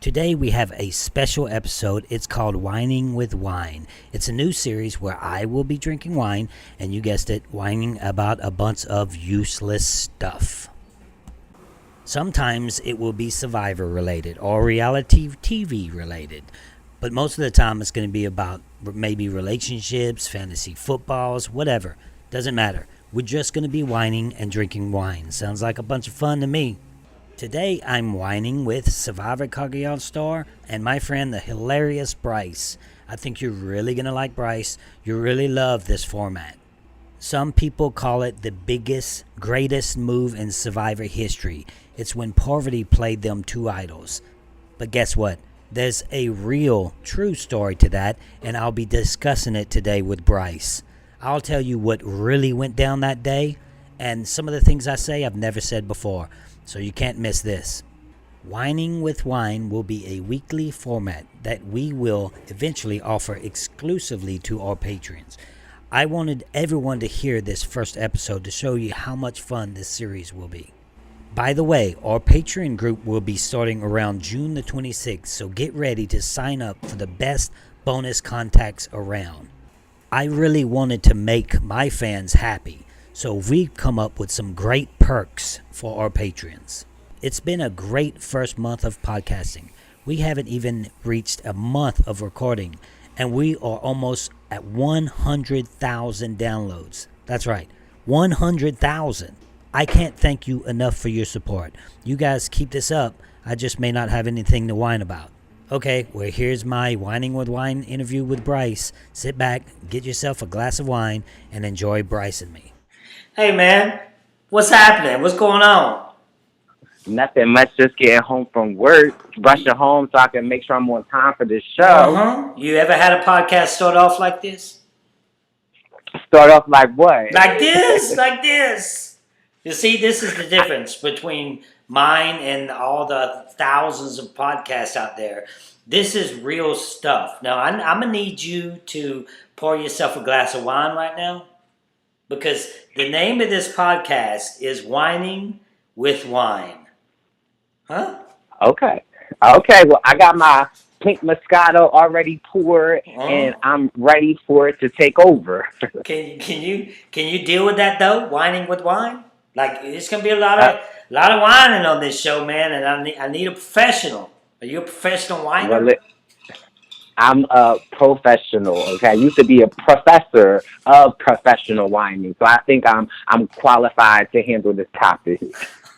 Today we have a special episode. It's called Whining with Whine. It's a new series where I will be drinking wine, and you guessed it, whining about a bunch of useless stuff. Sometimes it will be Survivor related or reality TV related, but most of the time it's going to be about maybe relationships, fantasy footballs, whatever. Doesn't matter. We're just going to be whining and drinking wine. Sounds like a bunch of fun to me. Today, I'm whining with Survivor Cagayan star and my friend, the hilarious Brice. I think you're really going to like Brice. You really love this format. Some people call it the biggest, greatest move in Survivor history. It's when Parvati played them two idols. But guess what? There's a real, true story to that, and I'll be discussing it today with Brice. I'll tell you what really went down that day, and some of the things I say I've never said before. So you can't miss this. Whining with Wine will be a weekly format that we will eventually offer exclusively to our patrons. I wanted everyone to hear this first episode to show you how much fun this series will be. By the way, our Patreon group will be starting around June the 26th, so get ready to sign up for the best bonus contacts around. I really wanted to make my fans happy, so we've come up with some great perks for our patrons. It's been a great first month of podcasting. We haven't even reached a month of recording, and we are almost at 100,000 downloads. That's right, 100,000. I can't thank you enough for your support. You guys keep this up. I just may not have anything to whine about. Okay, well, here's my Whining with Wine interview with Brice. Sit back, get yourself a glass of wine, and enjoy Brice and me. Hey, man, what's happening? What's going on? Nothing much, just getting home from work, rushing home so I can make sure I'm on time for this show. You ever had a podcast start off like this? Start off like what? Like this, like this. You see, this is the difference between mine and all the thousands of podcasts out there. This is real stuff. Now, I'm going to need you to pour yourself a glass of wine right now, because the name of this podcast is Whining with Wine. Huh? Okay, well, I got my pink Moscato already poured, and I'm ready for it to take over. Can you deal with that, though? Whining with wine? Like, it's going to be a lot of whining on this show, man, and I need a professional. Are you a professional whiner? Well, I'm a professional, okay? I used to be a professor of professional whining, so I think I'm qualified to handle this topic.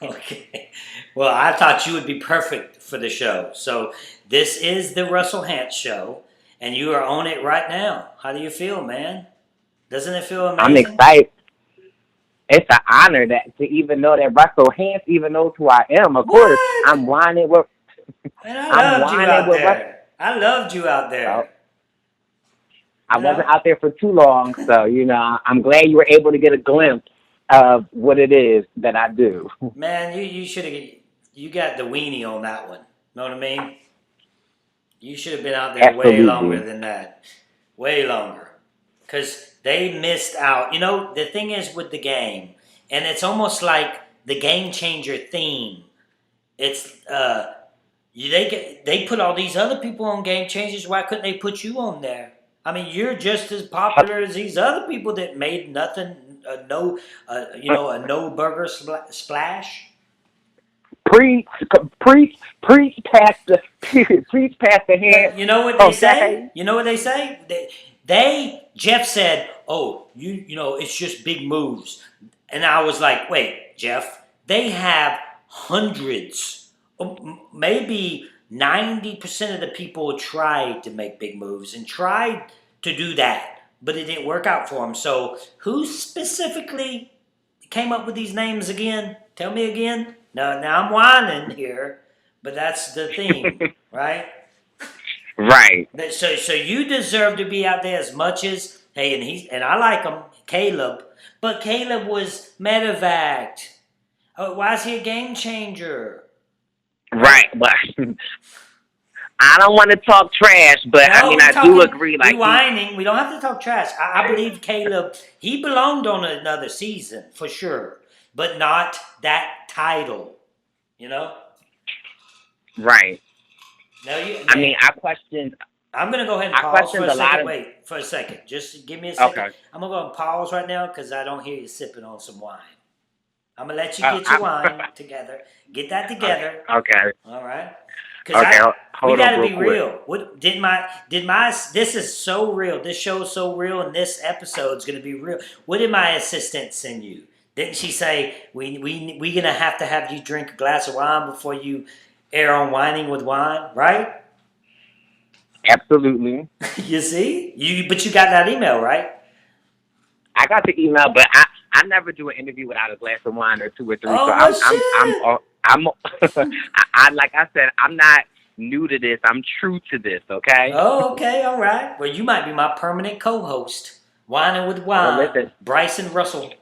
Okay. Well, I thought you would be perfect for the show. So this is the Russell Hantz show, and you are on it right now. How do you feel, man? Doesn't it feel amazing? I'm excited. It's an honor to even know that Russell Hantz even knows who I am. Of course, I'm whining with. Man, I loved you out there. I wasn't out there for too long, so I'm glad you were able to get a glimpse of what it is that I do. Man, you should have. You got the weenie on that one. Know what I mean? You should have been out there Absolutely. Way longer than that. Way longer. Because they missed out. You know, the thing is with the game, and it's almost like the game changer theme. It's they put all these other people on Game Changers. Why couldn't they put you on there? I mean, you're just as popular as these other people that made nothing, a no burger splash. Preach past the hand. You know what they say? You know what they say? Jeff said, "Oh, you know, it's just big moves," and I was like, "Wait, Jeff, they have hundreds, maybe 90% of the people tried to make big moves and tried to do that, but it didn't work out for them." So, who specifically came up with these names again? Tell me again. Now I'm whining here, but that's the theme, right? Right. So you deserve to be out there as much as and I like him, Caleb, but Caleb was medevac. Oh, why is he a game changer? Right, but I don't want to talk trash, but I do agree. Like whining, we don't have to talk trash. I believe Caleb. He belonged on another season for sure, but not that title. You know. Right. No, I mean, I'm gonna go ahead and I pause for questioned a a lot second. of. Wait for a second. Just give me a second. Okay. I'm gonna go and pause right now because I don't hear you sipping on some wine. I'm gonna let you Oh, get your wine together. Get that okay. together. Okay. All right. Cause Okay. we Hold got up, to real be quick. real. What did my this is so real. This show is so real, and this episode is gonna be real. What did my assistant send you? Didn't she say we gonna have to have you drink a glass of wine before you air on whining with wine, right? Absolutely. You see, but you got that email, right? I got the email, but I never do an interview without a glass of wine or two or three. So Oh well, shit. I'm I like I said, I'm not new to this. I'm true to this. Okay. Oh, okay, all right. Well, you might be my permanent co-host, whining with Well, wine, listen, Brice and Russell.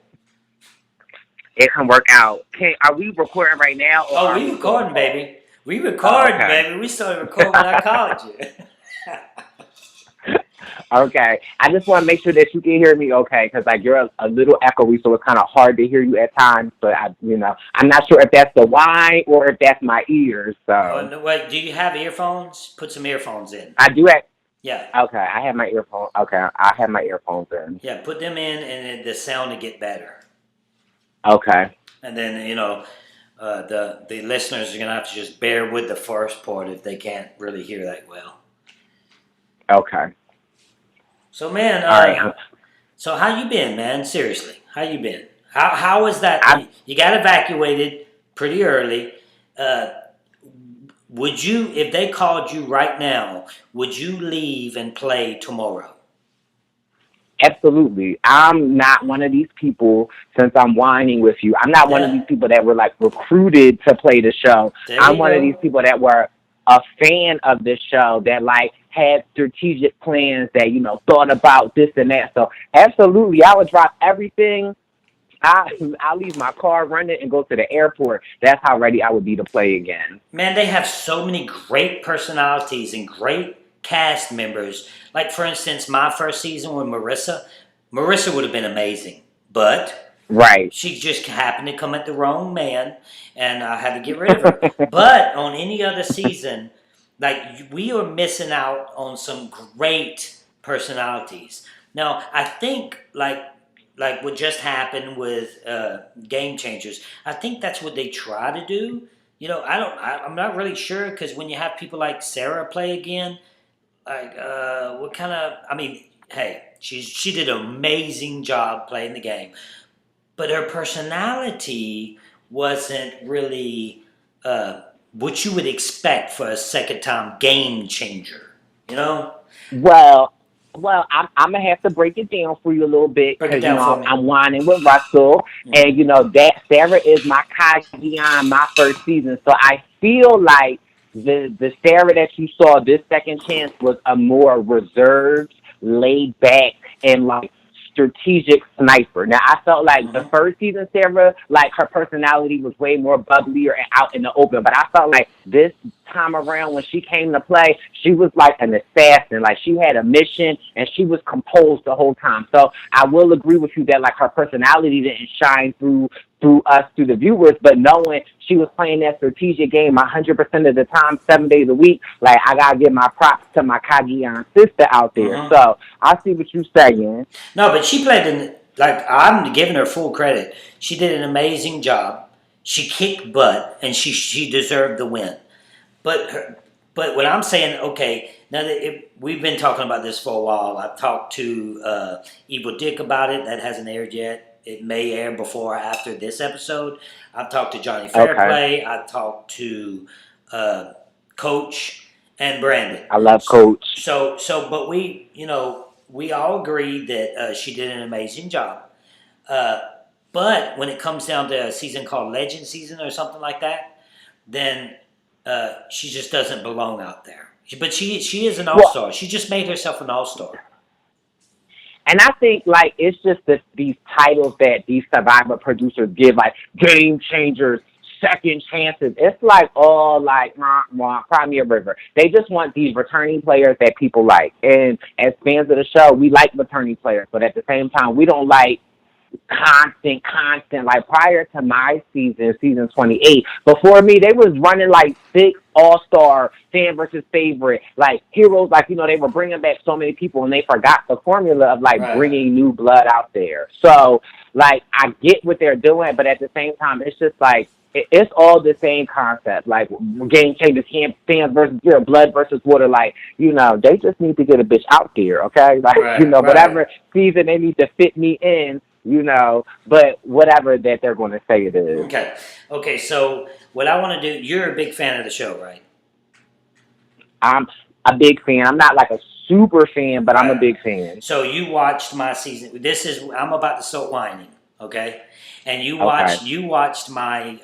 it can work out. Are we recording right now or Oh, are we we still on recording, pause? baby. We Oh, recording, okay. baby. We started recording when I called you. Okay. I just want to make sure that you can hear me okay, because like you're a little echoey, so it's kind of hard to hear you at times. But I'm not sure if that's the wine or if that's my ears. Oh, So no, wait, do you have earphones? Put some earphones in. I do have. Yeah, Okay, I have my earphones. Okay, I have my earphones in. yeah. Put them in, and the sound to get better. Okay. And then the listeners are gonna have to just bear with the first part if they can't really hear that well. Okay. So, man, All right. so how you been, man? Seriously, how you been? How was that? I You got evacuated pretty early. Uh, would you, if they called you right now, would you leave and play tomorrow? Absolutely. I'm not one of these people, since I'm whining with you. I'm not one of these Yeah, people that were like recruited to play the show. there I'm you one of these go. people that were a fan of this show that like had strategic plans that, thought about this and that. So absolutely, I would drop everything. I'll leave my car running and go to the airport. That's how ready I would be to play again. Man, they have so many great personalities and great cast members. Like, for instance, my first season with Marissa would have been amazing, but Right. she just happened to come at the wrong man, and I had to get rid of her. But on any other season, like, we are missing out on some great personalities. Now, I think like what just happened with Game Changers, I think that's what they try to do. I'm not really sure because when you have people like Sarah play again, like what kind of? I mean, hey, she did an amazing job playing the game, but her personality wasn't really what you would expect for a second time game changer. You know, Well, I'm gonna have to break it down for you a little bit break it because down for me. I'm whining with Russell, and that Sarah is my Cagayan, my first season. So I feel like the Sarah that you saw this second chance was a more reserved, laid back, and like strategic sniper. Now I felt like the Mm-hmm. first season Sarah, like her personality was way more bubblier and out in the open. But I felt like this time around when she came to play, she was like an assassin. Like she had a mission and she was composed the whole time. So I will agree with you that like her personality didn't shine through the viewers, but knowing she was playing that strategic game 100% of the time, 7 days a week, like I gotta give my props to my Cagayan sister out there. Mm-hmm. So I see what you're saying. No, but she played in like I'm giving her full credit. She did an amazing job. She kicked butt, and she deserved the win. But what I'm saying, okay, now that we've been talking about this for a while. I've talked to Evil Dick about it. That hasn't aired yet. It may air before or after this episode. I've talked to Johnny Okay. Fairplay. I've talked to Coach and Brandon. I love Coach. But we all agreed that she did an amazing job. Uh, but when it comes down to a season called Legend Season or something like that, then she just doesn't belong out there. But she is an all-star. She just made herself an all-star. And I think like it's just these titles that these Survivor producers give, like game changers, second chances. It's like all like cry me a river. They just want these returning players that people like. And as fans of the show, we like returning players, but at the same time, we don't like constant. Like prior to my season 28, before me, they was running like 6 all-star fan versus favorite, like heroes. Like, they were bringing back so many people and they forgot the formula of like Right. bringing new blood out there. So like, I get what they're doing, but at the same time, it's just like, it's all the same concept. Like game changers, fans versus blood versus water. Like, they just need to get a bitch out there, okay? Like, Right. Right. whatever season they need to fit me in, but whatever that they're going to say it is. Okay. Okay. So what I want to do, you're a big fan of the show, right? I'm a big fan. I'm not like a super fan, but I'm a Right. big fan. So you watched my season. I'm about to start whining. Okay. And Okay. you watched my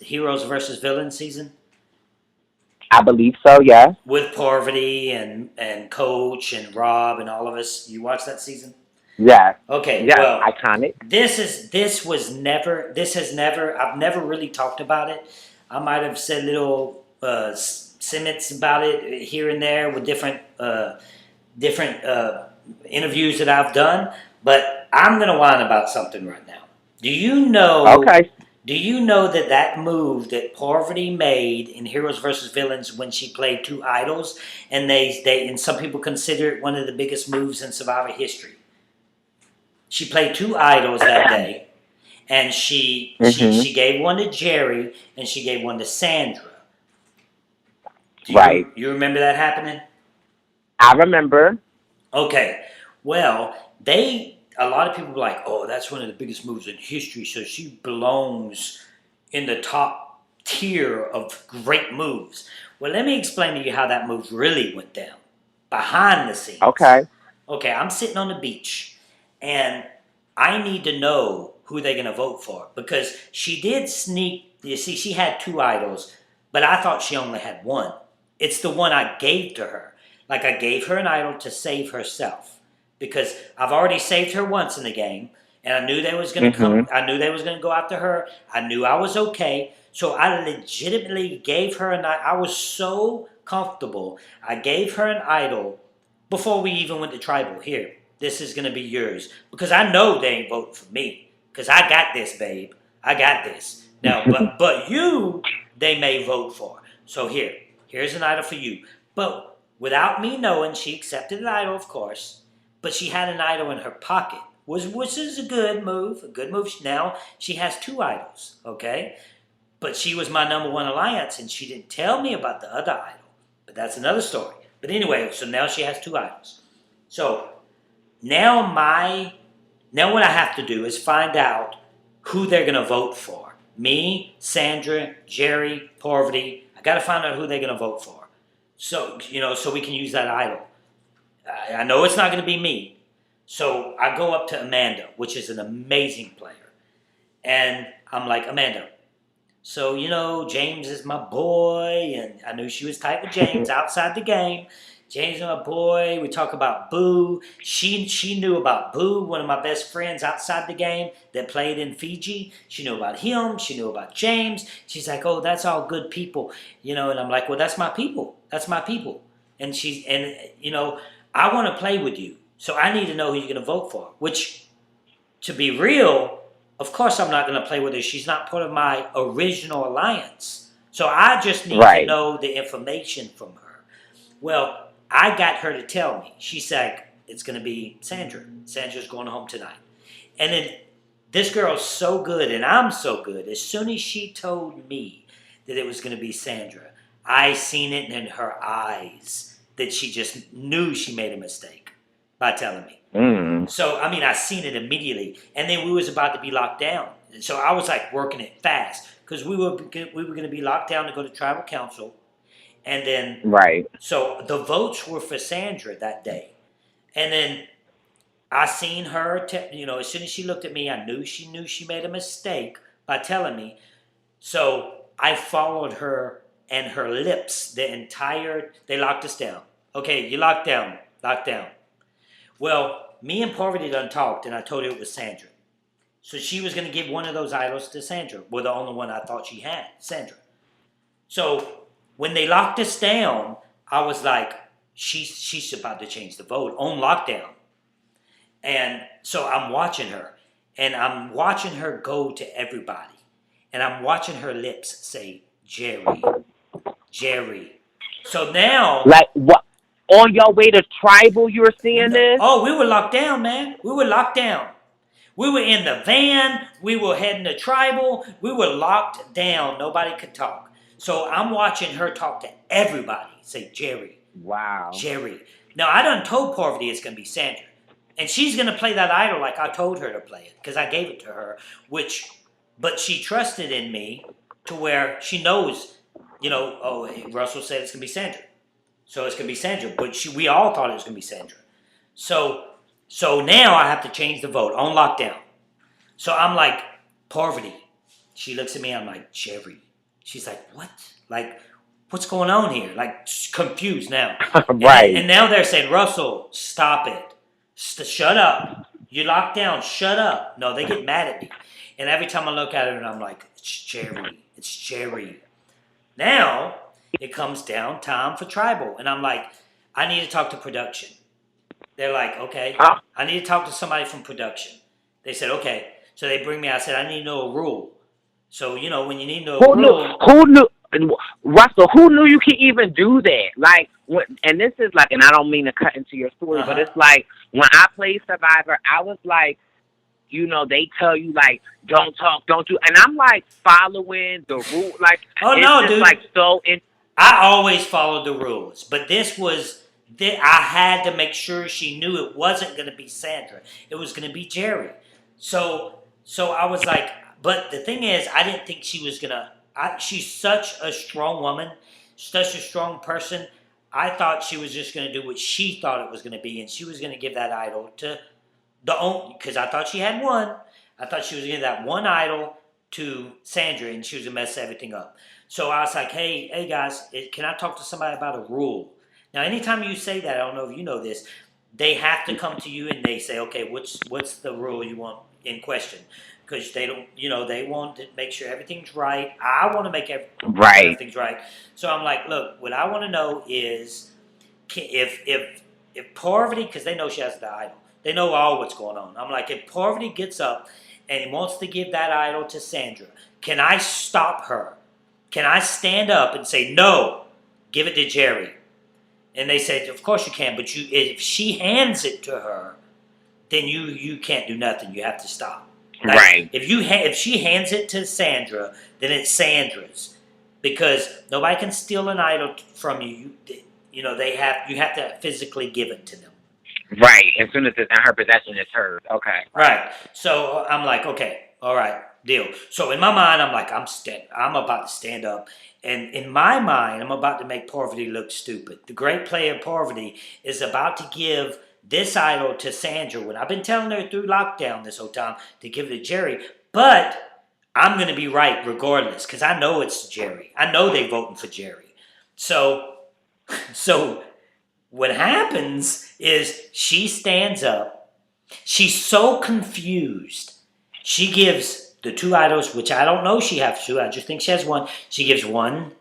Heroes versus Villains season I believe so, yes. with Parvati and Coach and Rob and all of us. You watched that season? Yes. Okay. Yes. Well, Iconic. I've never really talked about it. I might have said little snippets about it here and there with different interviews that I've done. But I'm gonna whine about something right now. Do you know? Okay. Do you know that move that Parvati made in Heroes versus Villains when she played two idols, and and some people consider it one of the biggest moves in Survivor history? She played two idols that day, and she gave one to Jerry and she gave one to Sandra. Right. You remember that happening? I remember. Okay. Well, a lot of people were like, oh, that's one of the biggest moves in history, so she belongs in the top tier of great moves. Well, let me explain to you how that move really went down behind the scenes. Okay. Okay, I'm sitting on the beach, and I need to know who they're going to vote for, because she did sneak. You see, she had two idols, but I thought she only had one. It's the one I gave to her. Like, I gave her an idol to save herself, because I've already saved her once in the game, and I knew they was going to come. I knew they was going to go after her. I knew I was okay, so I legitimately gave her an idol. I was so comfortable. I gave her an idol before we even went to tribal. Here, this is going to be yours, because I know they ain't voting for me, because I got this, babe. I got this. Now, but you, they may vote for. So here's an idol for you. But without me knowing, she accepted an idol, of course, but she had an idol in her pocket, which is a good move. Now she has two idols, okay? But she was my number one alliance, and she didn't tell me about the other idol. But that's another story. But anyway, so now she has two idols. So now what I have to do is find out who they're going to vote for. Me, Sandra, Jerry, Parvati. I got to find out who they're going to vote for. So, so we can use that idol. I know it's not going to be me. So I go up to Amanda, which is an amazing player. And I'm like, Amanda, so, James is my boy, and I knew she was tight with James outside the game. James is my boy. We talk about Boo. She knew about Boo, one of my best friends outside the game that played in Fiji. She knew about him. She knew about James. She's like, oh, that's all good people. And I'm like, well, that's my people. That's my people. And I want to play with you. So I need to know who you're going to vote for, which, to be real, of course I'm not going to play with her. She's not part of my original alliance. So I just need to know the information from her. Well, I got her to tell me. She said, it's going to be Sandra. Sandra's going home tonight. And then this girl's so good, and I'm so good. As soon as she told me that it was going to be Sandra, I seen it in her eyes that she just knew she made a mistake by telling me. So, I seen it immediately. And then we was about to be locked down. So I was like working it fast, because we were going to be locked down to go to tribal council. And then, so the votes were for Sandra that day. And then I seen her, as soon as she looked at me, I knew she made a mistake by telling me. So I followed her and her lips they locked us down. Okay, you locked down. Well, me and Parvati done talked, and I told her it was Sandra. So she was going to give one of those idols to Sandra. Well, the only one I thought she had, Sandra. So when they locked us down, I was like, she's about to change the vote on lockdown. And so I'm watching her. and I'm watching her go to everybody, and I'm watching her lips say Jerry, Jerry. So now, Like what? On your way to tribal, you were seeing no, this? oh, we were locked down, man. We were locked down. We were in the van. We were heading to tribal. We were locked down. Nobody could talk. So I'm watching her talk to everybody. Say Jerry, Wow. Jerry. Now I done told Parvati it's gonna be Sandra, and she's gonna play that idol like I told her to play it because I gave it to her. But she trusted in me to where she knows, Oh, hey, Russell said it's gonna be Sandra, so it's gonna be Sandra. But we all thought it was gonna be Sandra. So now I have to change the vote on lockdown. So I'm like, Parvati. She looks at me. I'm like, Jerry. She's like, what? Like, what's going on here? Like, confused now. Right. And now they're saying, Russell, stop it. Shut up. You locked down. Shut up. No, they get mad at me. And every time I look at her, and I'm like, it's Jerry. It's Jerry. Now it comes down time for tribal. And I'm like, I need to talk to production. They're like, okay, I need to talk to somebody from production. They said, okay. So they bring me, I said, I need to know a rule. So, when you need to know a rule. Who knew, Russell, who knew you could even do that? Like, and this is like, and I don't mean to cut into your story, but it's like, when I played Survivor, I was like, they tell you, like, don't talk, don't do, and I'm like, following the rule, like, oh, no, dude. Like, I always followed the rules, but this was, I had to make sure she knew it wasn't going to be Sandra. It was going to be Jerry. So I was like, but the thing is, I didn't think she was going to, she's such a strong woman, such a strong person. I thought she was just going to do what she thought it was going to be, and she was going to give that idol to because I thought she had one. I thought she was going to give that one idol to Sandra, and she was going to mess everything up. So I was like, hey guys, can I talk to somebody about a rule? Now, anytime you say that, I don't know if you know this, they have to come to you and they say, okay, what's the rule you want in question? Because they don't, they want to make sure everything's right. I want to make everything's right. So I'm like, look, what I want to know is if Parvati, because they know she has the idol, they know all what's going on. I'm like, if Parvati gets up and wants to give that idol to Sandra, can I stop her? Can I stand up and say, no, give it to Jerry? And they said, of course you can, but if she hands it to her, then you can't do nothing. You have to stop. Like, right. If she hands it to Sandra, then it's Sandra's, because nobody can steal an idol from you. You have to physically give it to them. Right. As soon as it's in her possession, it's hers. Okay. Right. So I'm like, okay, all right, deal. So in my mind, I'm like, I'm about to stand up. And in my mind, I'm about to make Parvati look stupid. The great player Parvati is about to give this idol to Sandra when I've been telling her through lockdown this whole time to give it to Jerry. But I'm going to be right regardless, because I know it's Jerry. I know they're voting for Jerry. So what happens is she stands up. She's so confused. She gives the two idols, which I don't know she has two. I just think she has one. She gives one.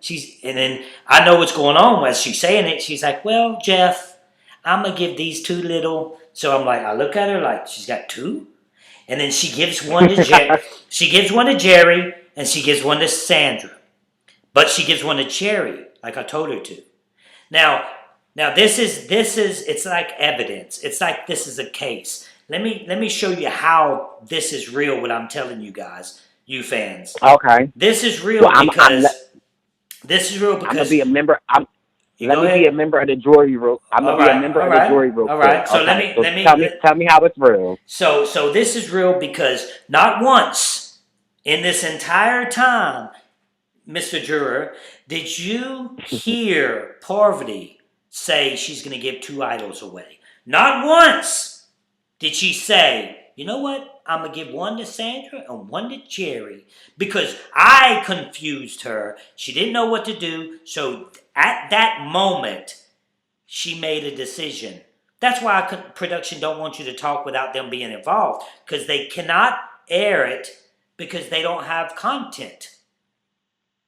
And then I know what's going on as she's saying it. She's like, well, Jeff, I'm going to give these two little. So I'm like, I look at her like, she's got two? And then she gives one to Jerry. She gives one to Jerry, and she gives one to Sandra. But she gives one to Jerry, like I told her to. Now this is it's like evidence. It's like this is a case. Let me show you how this is real, what I'm telling you guys, you fans. Okay. This is real because I'm gonna be a member. Let me be a member of the jury room. I'm gonna be a member of the jury room. All right. So okay. let me tell me how it's real. So this is real because not once in this entire time, Mr. Juror, did you hear Parvati say she's going to give two idols away? Not once did she say, you know what, I'm going to give one to Sandra and one to Jerry, because I confused her. She didn't know what to do. So at that moment, she made a decision. That's why production don't want you to talk without them being involved, because they cannot air it because they don't have content.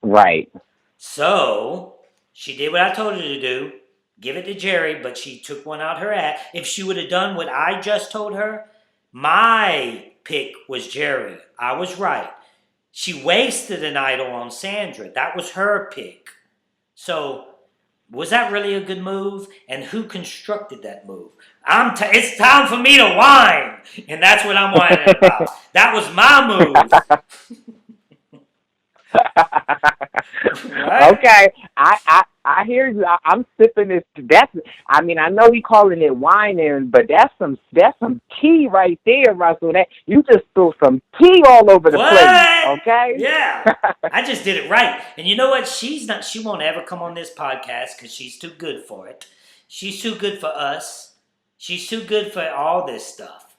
Right. So she did what I told her to do, give it to Jerry, but she took one out her ass. If she would have done what I just told her, my pick was Jerry. I was right. She wasted an idol on Sandra. That was her pick. So, was that really a good move? And who constructed that move? It's time for me to whine. And that's what I'm whining about. That was my move. Right? Okay, I hear you. I'm sipping this. I mean, I know we calling it whining, but that's some tea right there, Russell. That you just threw some tea all over the place. Okay. Yeah, I just did it right. And you know what? She won't ever come on this podcast because she's too good for it. She's too good for us. She's too good for all this stuff.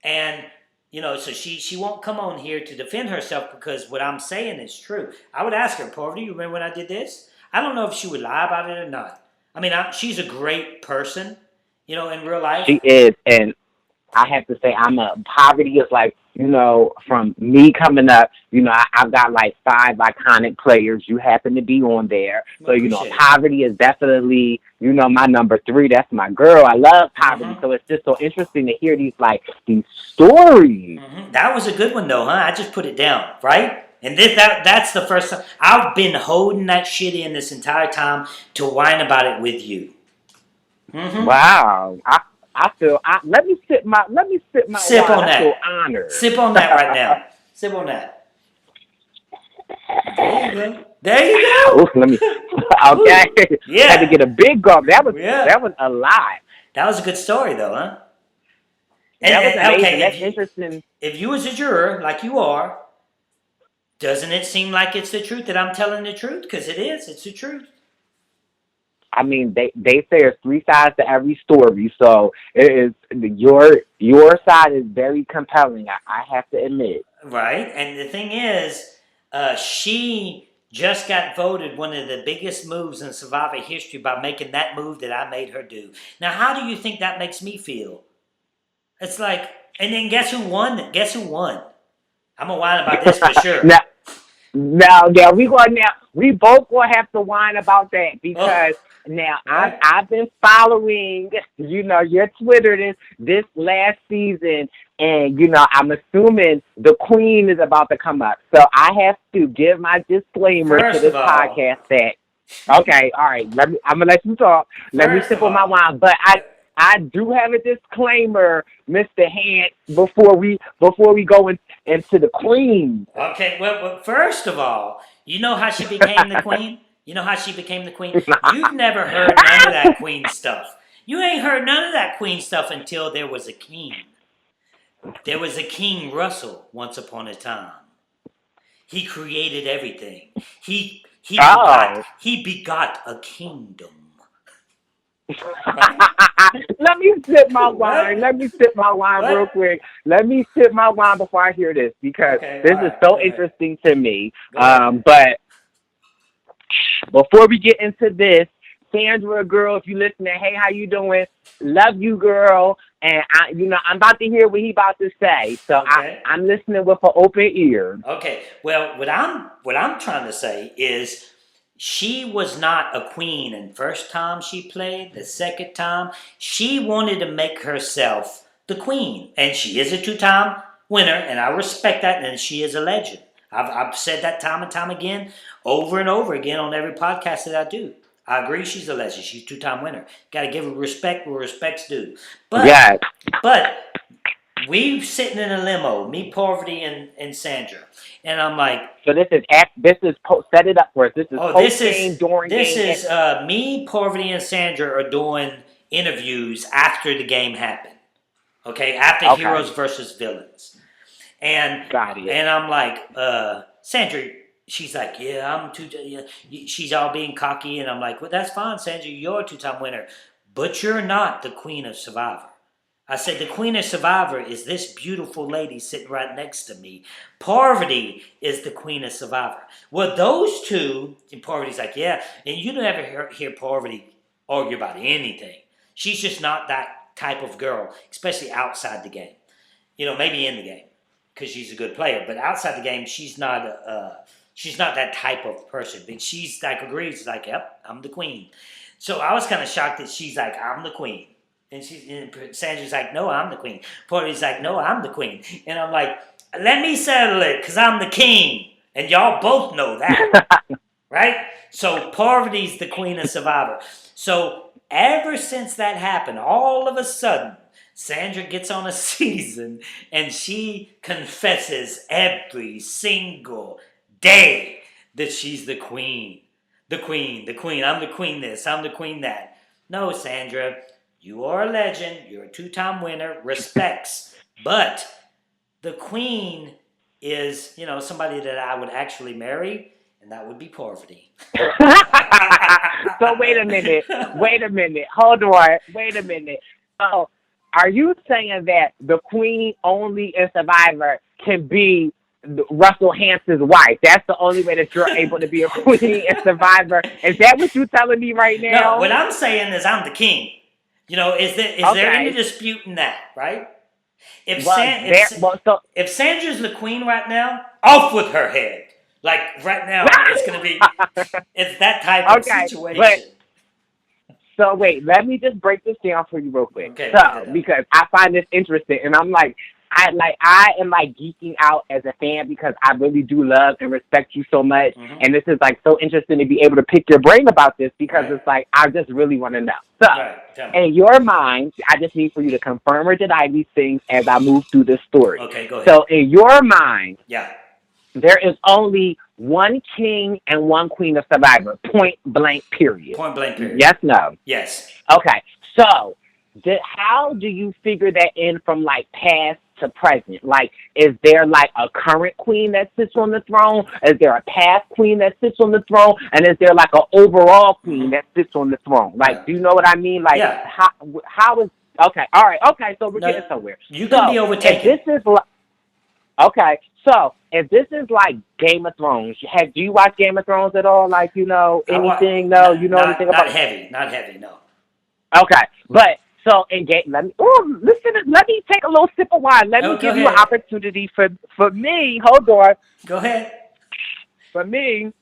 And so she won't come on here to defend herself because what I'm saying is true. I would ask her, Parvati, you remember when I did this? I don't know if she would lie about it or not. I mean, she's a great person, in real life. She is, and I have to say, Parvati is like, from me coming up, I've got like 5 iconic players. You happen to be on there. So, Parvati is definitely, my number 3. That's my girl. I love Parvati. Mm-hmm. So it's just so interesting to hear these stories. Mm-hmm. That was a good one though, huh? I just put it down, right? And that's the first time. I've been holding that shit in this entire time to whine about it with you. Mm-hmm. Wow. Let me sip my Sip wine. on that. I feel honored. Sip on that right now. Sip on that. There you go. There you go. Ooh, okay. Yeah. Had to get a big gulp. That was a lot. That was a good story though, huh? That was amazing. Okay, That's interesting. If you was a juror, like you are, doesn't it seem like it's the truth that I'm telling the truth? Because it is. It's the truth. I mean, they say there's 3 sides to every story, so it is your side is very compelling. I have to admit. Right, and the thing is, she just got voted one of the biggest moves in Survivor history by making that move that I made her do. Now, how do you think that makes me feel? It's like, and then guess who won? Guess who won? I'm gonna whine about this for sure. We both gonna have to whine about that because. Now, right. I've been following, your Twitter this last season, and, I'm assuming the queen is about to come up. So I have to give my disclaimer to this podcast that, okay, all right, I'm going to let you talk. Let me sip on my wine. But I do have a disclaimer, Mr. Hantz, before we go into the queen. Okay, well, first of all, you know how she became the queen? You know how she became the queen? You've never heard none of that queen stuff. You ain't heard none of that queen stuff until there was a king. There was a King Russell once upon a time. He created everything. He begot a kingdom. Let me sip my wine. Real quick. Let me sip my wine before I hear this because this is so interesting to me. But before we get into this, Sandra, girl, if you listening, hey, how you doing? Love you, girl. And I'm about to hear what he about to say. So I'm listening with an open ear. Okay. Well, what I'm trying to say is she was not a queen the first time she played. The second time, she wanted to make herself the queen. And she is a 2-time winner, and I respect that, and she is a legend. I've said that time and time again, over and over again on every podcast that I do. I agree she's a legend. She's a 2-time winner. Got to give her respect where respect's due. But we sitting in a limo, me, Parvati, and Sandra. And I'm like... So set it up for us. This is post-game, during game. This is me, Parvati, and Sandra are doing interviews after the game happened. Okay? After Heroes versus Villains. And I'm like, Sandra, she's like, she's all being cocky. And I'm like, well, that's fine, Sandra. You're a 2-time winner. But you're not the queen of Survivor. I said, the queen of Survivor is this beautiful lady sitting right next to me. Parvati is the queen of Survivor. Well, those two, and Parvati's like, yeah. And you never hear Parvati argue about anything. She's just not that type of girl, especially outside the game. Maybe in the game. Because she's a good player, but outside the game, she's not that type of person. But she's like agrees, like, yep, I'm the queen. So I was kind of shocked that she's like, I'm the queen. And Sandra's like, no, I'm the queen. Parvati's like, no, I'm the queen. And I'm like, let me settle it, because I'm the king. And y'all both know that. Right? So Parvati's the queen of Survivor. So ever since that happened, all of a sudden, Sandra gets on a season and she confesses every single day that she's the queen. The queen, the queen. I'm the queen this, I'm the queen that. No, Sandra, you are a legend. You're a 2-time winner. Respects. But the queen is, somebody that I would actually marry, and that would be Parvati. So wait a minute. Hold on. Wait a minute. So are you saying that the queen only in Survivor can be Russell Hantz's wife? That's the only way that you're able to be a queen in Survivor? Is that what you're telling me right now? No, what I'm saying is I'm the king. Is there any dispute in that, right? If Sandra's the queen right now, off with her head. Like right now, it's gonna be it's that type of situation. So wait, let me just break this down for you real quick. Okay, so because I find this interesting, and I'm like, I am like geeking out as a fan because I really do love and respect you so much, and this is like so interesting to be able to pick your brain about this because it's like I just really want to know. So, in your mind, I just need for you to confirm or deny these things as I move through this story. Okay, go ahead. So, in your mind, there is only one king and one queen of Survivor. Point blank. Period. Point blank. Period. Yes. No. Yes. Okay. So, how do you figure that in from like past to present? Like, is there like a current queen that sits on the throne? Is there a past queen that sits on the throne? And is there like an overall queen that sits on the throne? Like, do you know what I mean? Like, how is, okay, all right, okay, so we're getting somewhere. You can be overtaken. This is like, okay, so if this is like Game of Thrones, do you watch Game of Thrones at all? Like, anything? No, you know anything about it? Not heavy, no. Okay, but so in game, let me take a little sip of wine. Let me give you an opportunity for me. Hold on. Go ahead. For me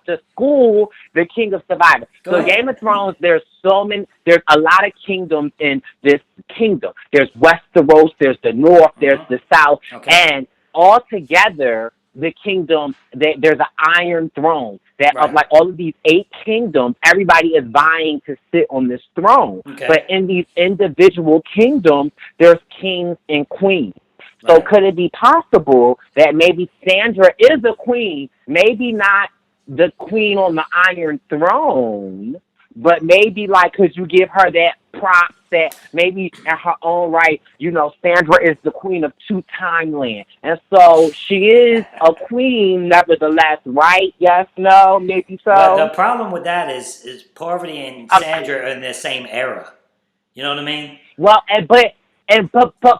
to school the King of Survivor. Game of Thrones, there's a lot of kingdoms in this kingdom. There's Westeros, there's the North, there's the South, and all together, the kingdom, there's an iron throne of like all of these 8 kingdoms, everybody is vying to sit on this throne. But in these individual kingdoms, there's kings and queens. So could it be possible that maybe Sandra is a queen, maybe not the queen on the iron throne, but maybe like could you give her that props that maybe in her own right, Sandra is the queen of 2-time land. And so she is a queen nevertheless, right? Yes, no, maybe so. But the problem with that is Parvati and Sandra are in the same era. You know what I mean? Well, but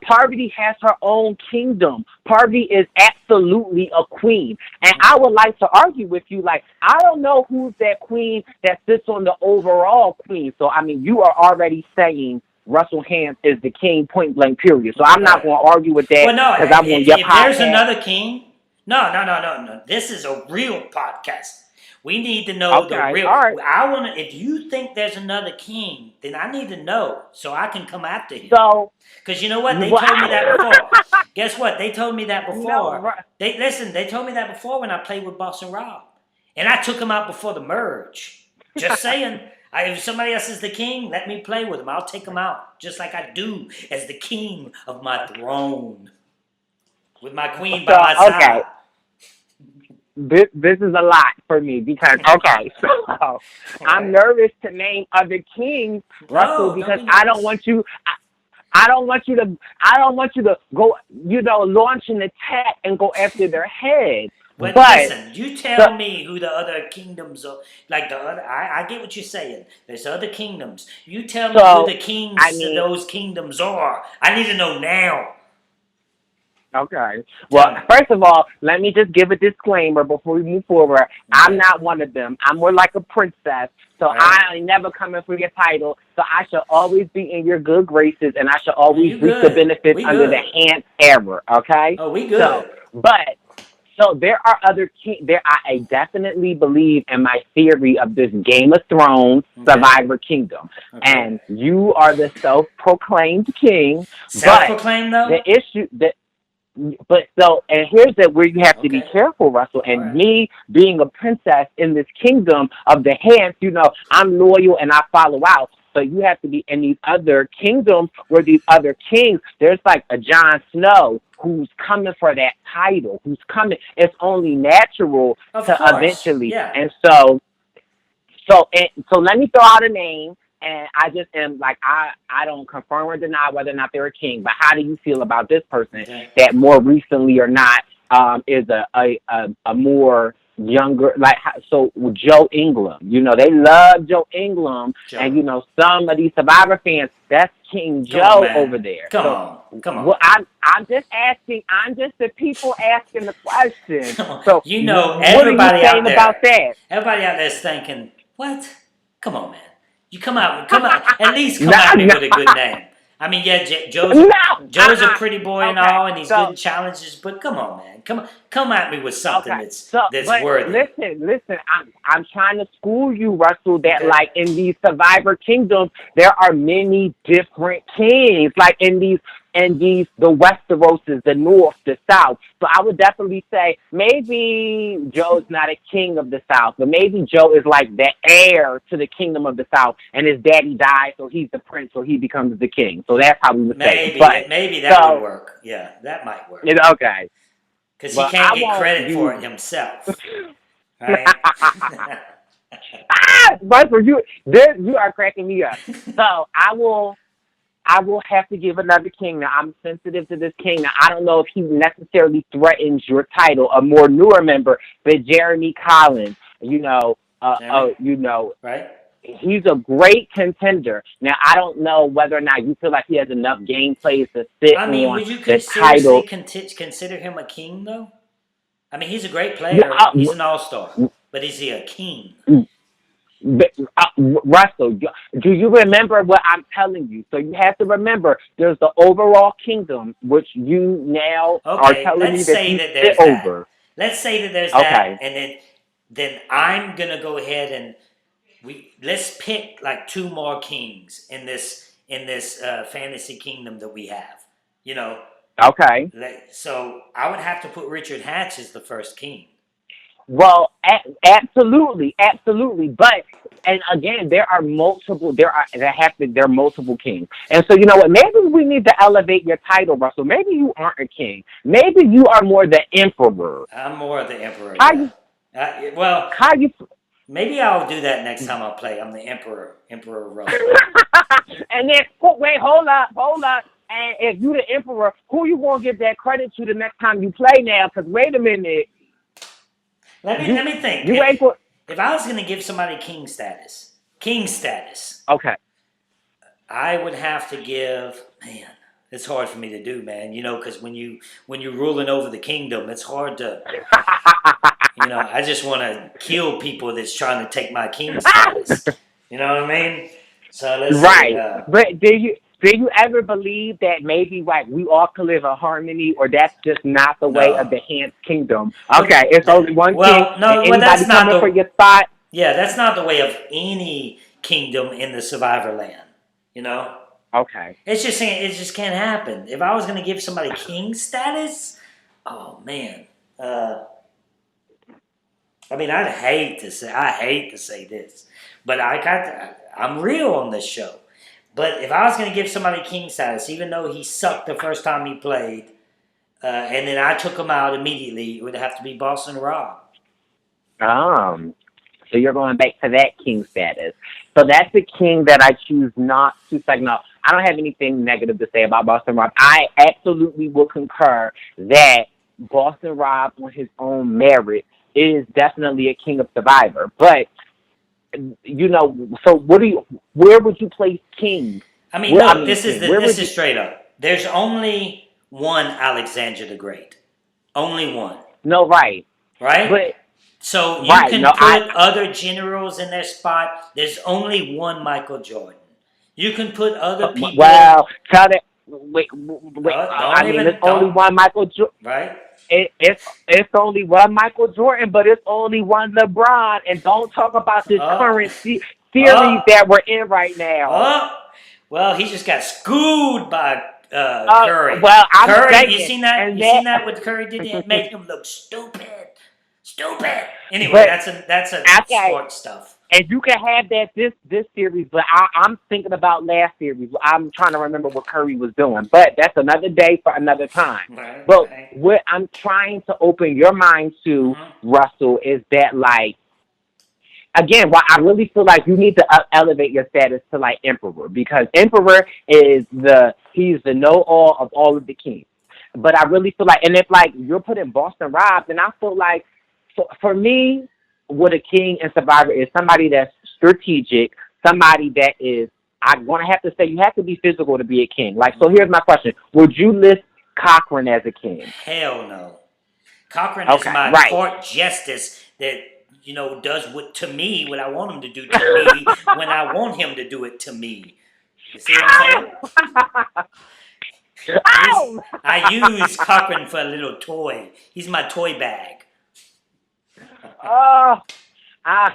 Parvati has her own kingdom. Parvati is absolutely a queen. And I would like to argue with you, like, I don't know who's that queen that sits on the overall queen. So, I mean, you are already saying Russell Hantz is the king, point blank, period. So I'm not going to argue with that. Well, no, if there's another king, no. This is a real podcast. We need to know the real. Right. I want to. If you think there's another king, then I need to know so I can come after him. So, because you know what, they told me that before. Guess what? They told me that before. No, They told me that before when I played with Boss and Rob, and I took him out before the merge. Just saying. If somebody else is the king, let me play with him. I'll take him out, just like I do as the king of my throne, with my queen by my side. This is a lot for me because so I'm nervous to name other kings, Russell, because I don't want you. I don't want you to go, launch an attack and go after their head. But listen, you tell me who the other kingdoms are. Like the other, I get what you're saying. There's other kingdoms. You tell me who the kings of those kingdoms are. I need to know now. Okay. Well, first of all, let me just give a disclaimer before we move forward. I'm not one of them. I'm more like a princess. So I ain't never coming for your title. So I should always be in your good graces, and I should always reap the benefits under the Hantz era. Okay. Oh, we good. So there are other there. I definitely believe in my theory of this Game of Thrones Survivor Kingdom, and you are the self-proclaimed king. Self-proclaimed though. The issue that. But so, and here's where you have to be careful, Russell. And me being a princess in this kingdom of the Hantz, I'm loyal and I follow out. So you have to be in these other kingdoms where these other kings, there's like a Jon Snow who's coming for that title, who's coming. It's only natural to eventually. Yeah. And so let me throw out a name. And I just am like, I don't confirm or deny whether or not they're a king. But how do you feel about this person that more recently or not is a more younger, like, so Joe Ingram? They love Joe Ingram. And, some of these Survivor fans, that's King Joe over there. Come on. Well, I'm just asking. I'm just the people asking the question. So, everybody out there, about that? Everybody out there's thinking, what? Come on, man. You come out, at least come at me with a good name. I mean, yeah, Joe's a pretty boy and all, and he's good in challenges, but come on, man. Come at me with something that's worthy. Listen, I'm trying to school you, Russell, that like in these Survivor kingdoms, there are many different kings. Like in the Westeroses, the North, the South. So I would definitely say maybe Joe's not a king of the South, but maybe Joe is like the heir to the kingdom of the South, and his daddy died, so he's the prince, so he becomes the king. So that's how we would say. Maybe that would work. Yeah, that might work. Okay. Because he can't get credit for it himself. Right? Russell, you are cracking me up. So I will have to give another king. Now, I'm sensitive to this king. Now, I don't know if he necessarily threatens your title, a more newer member, but Jeremy Collins, right? He's a great contender. Now, I don't know whether or not you feel like he has enough game plays to sit on would you the title. consider him a king, though? I mean, he's a great player. He's an all-star. But is he a king? Russell, do you remember what I'm telling you? So you have to remember, there's the overall kingdom, which you now are telling me that you sit over. Let's say that there's that, and then I'm gonna go ahead and let's pick like two more kings in this fantasy kingdom that we have. Okay. So I would have to put Richard Hatch as the first king. Well, absolutely. But, and again, there are multiple kings. And so, you know what? Maybe we need to elevate your title, Russell. Maybe you aren't a king. Maybe you are more the emperor. I'm more the emperor. How you? Maybe I'll do that next time I play. I'm the Emperor Russell. And then, wait, hold up. And if you the Emperor, who you gonna give that credit to the next time you play now? Because wait a minute. Let me think. If I was gonna give somebody king status. Okay. I would have to give. Man, it's hard for me to do, man. Because when you're ruling over the kingdom, it's hard to. I just want to kill people that's trying to take my king status. You know what I mean? So let's see, but do you ever believe that maybe like we all could live in harmony, or that's just not the way of the Hantz kingdom? Okay, it's only one king. That's not for your spot. Yeah, that's not the way of any kingdom in the Survivor land. Okay. It's just saying it just can't happen. If I was going to give somebody king status, oh man. I'd hate to say this, but I'm real on this show. But if I was going to give somebody king status, even though he sucked the first time he played, and then I took him out immediately, it would have to be Boston Rob. So you're going back to that king status. So that's the king that I choose not to say. No, I don't have anything negative to say about Boston Rob. I absolutely will concur that Boston Rob, on his own merit, is definitely a king of Survivor. But, so where would you place king? This is straight up. There's only one Alexander the Great. Only one. No, right. Right? But, so you can put other generals in their spot. There's only one Michael Jordan. You can put other people. Well, I Don't mean, even it's only don't one Michael Jordan. right. It's only one Michael Jordan, but it's only one LeBron. And don't talk about this Oh, current series oh, that we're in right now. oh. Well, he just got schooled by Curry. Well, I'm Curry, you saying, seen that? and You that, seen that? What Curry did? It made him look stupid. Stupid. Anyway, but that's a okay. sports stuff. And you can have that this series, but I'm thinking about last series. I'm trying to remember what Curry was doing, but that's another day for another time. Right, But right. what I'm trying to open your mind to, Mm-hmm. Russell, is that like again, why I really feel like you need to elevate your status to like emperor because emperor is he's the know all of all of the kings. But I really feel like, and if like you're putting Boston Rob, then I feel like for me, what a king and survivor is somebody that's strategic, somebody that is. I'm gonna have to say you have to be physical to be a king. Like so, here's my question: would you list Cochran as a king? Hell no. Cochran is Okay, my right. court justice that does what I want him to do to me when I want him to do it to me. You see what I'm saying? Ow! I use Cochran for a little toy. He's my toy bag. Oh, I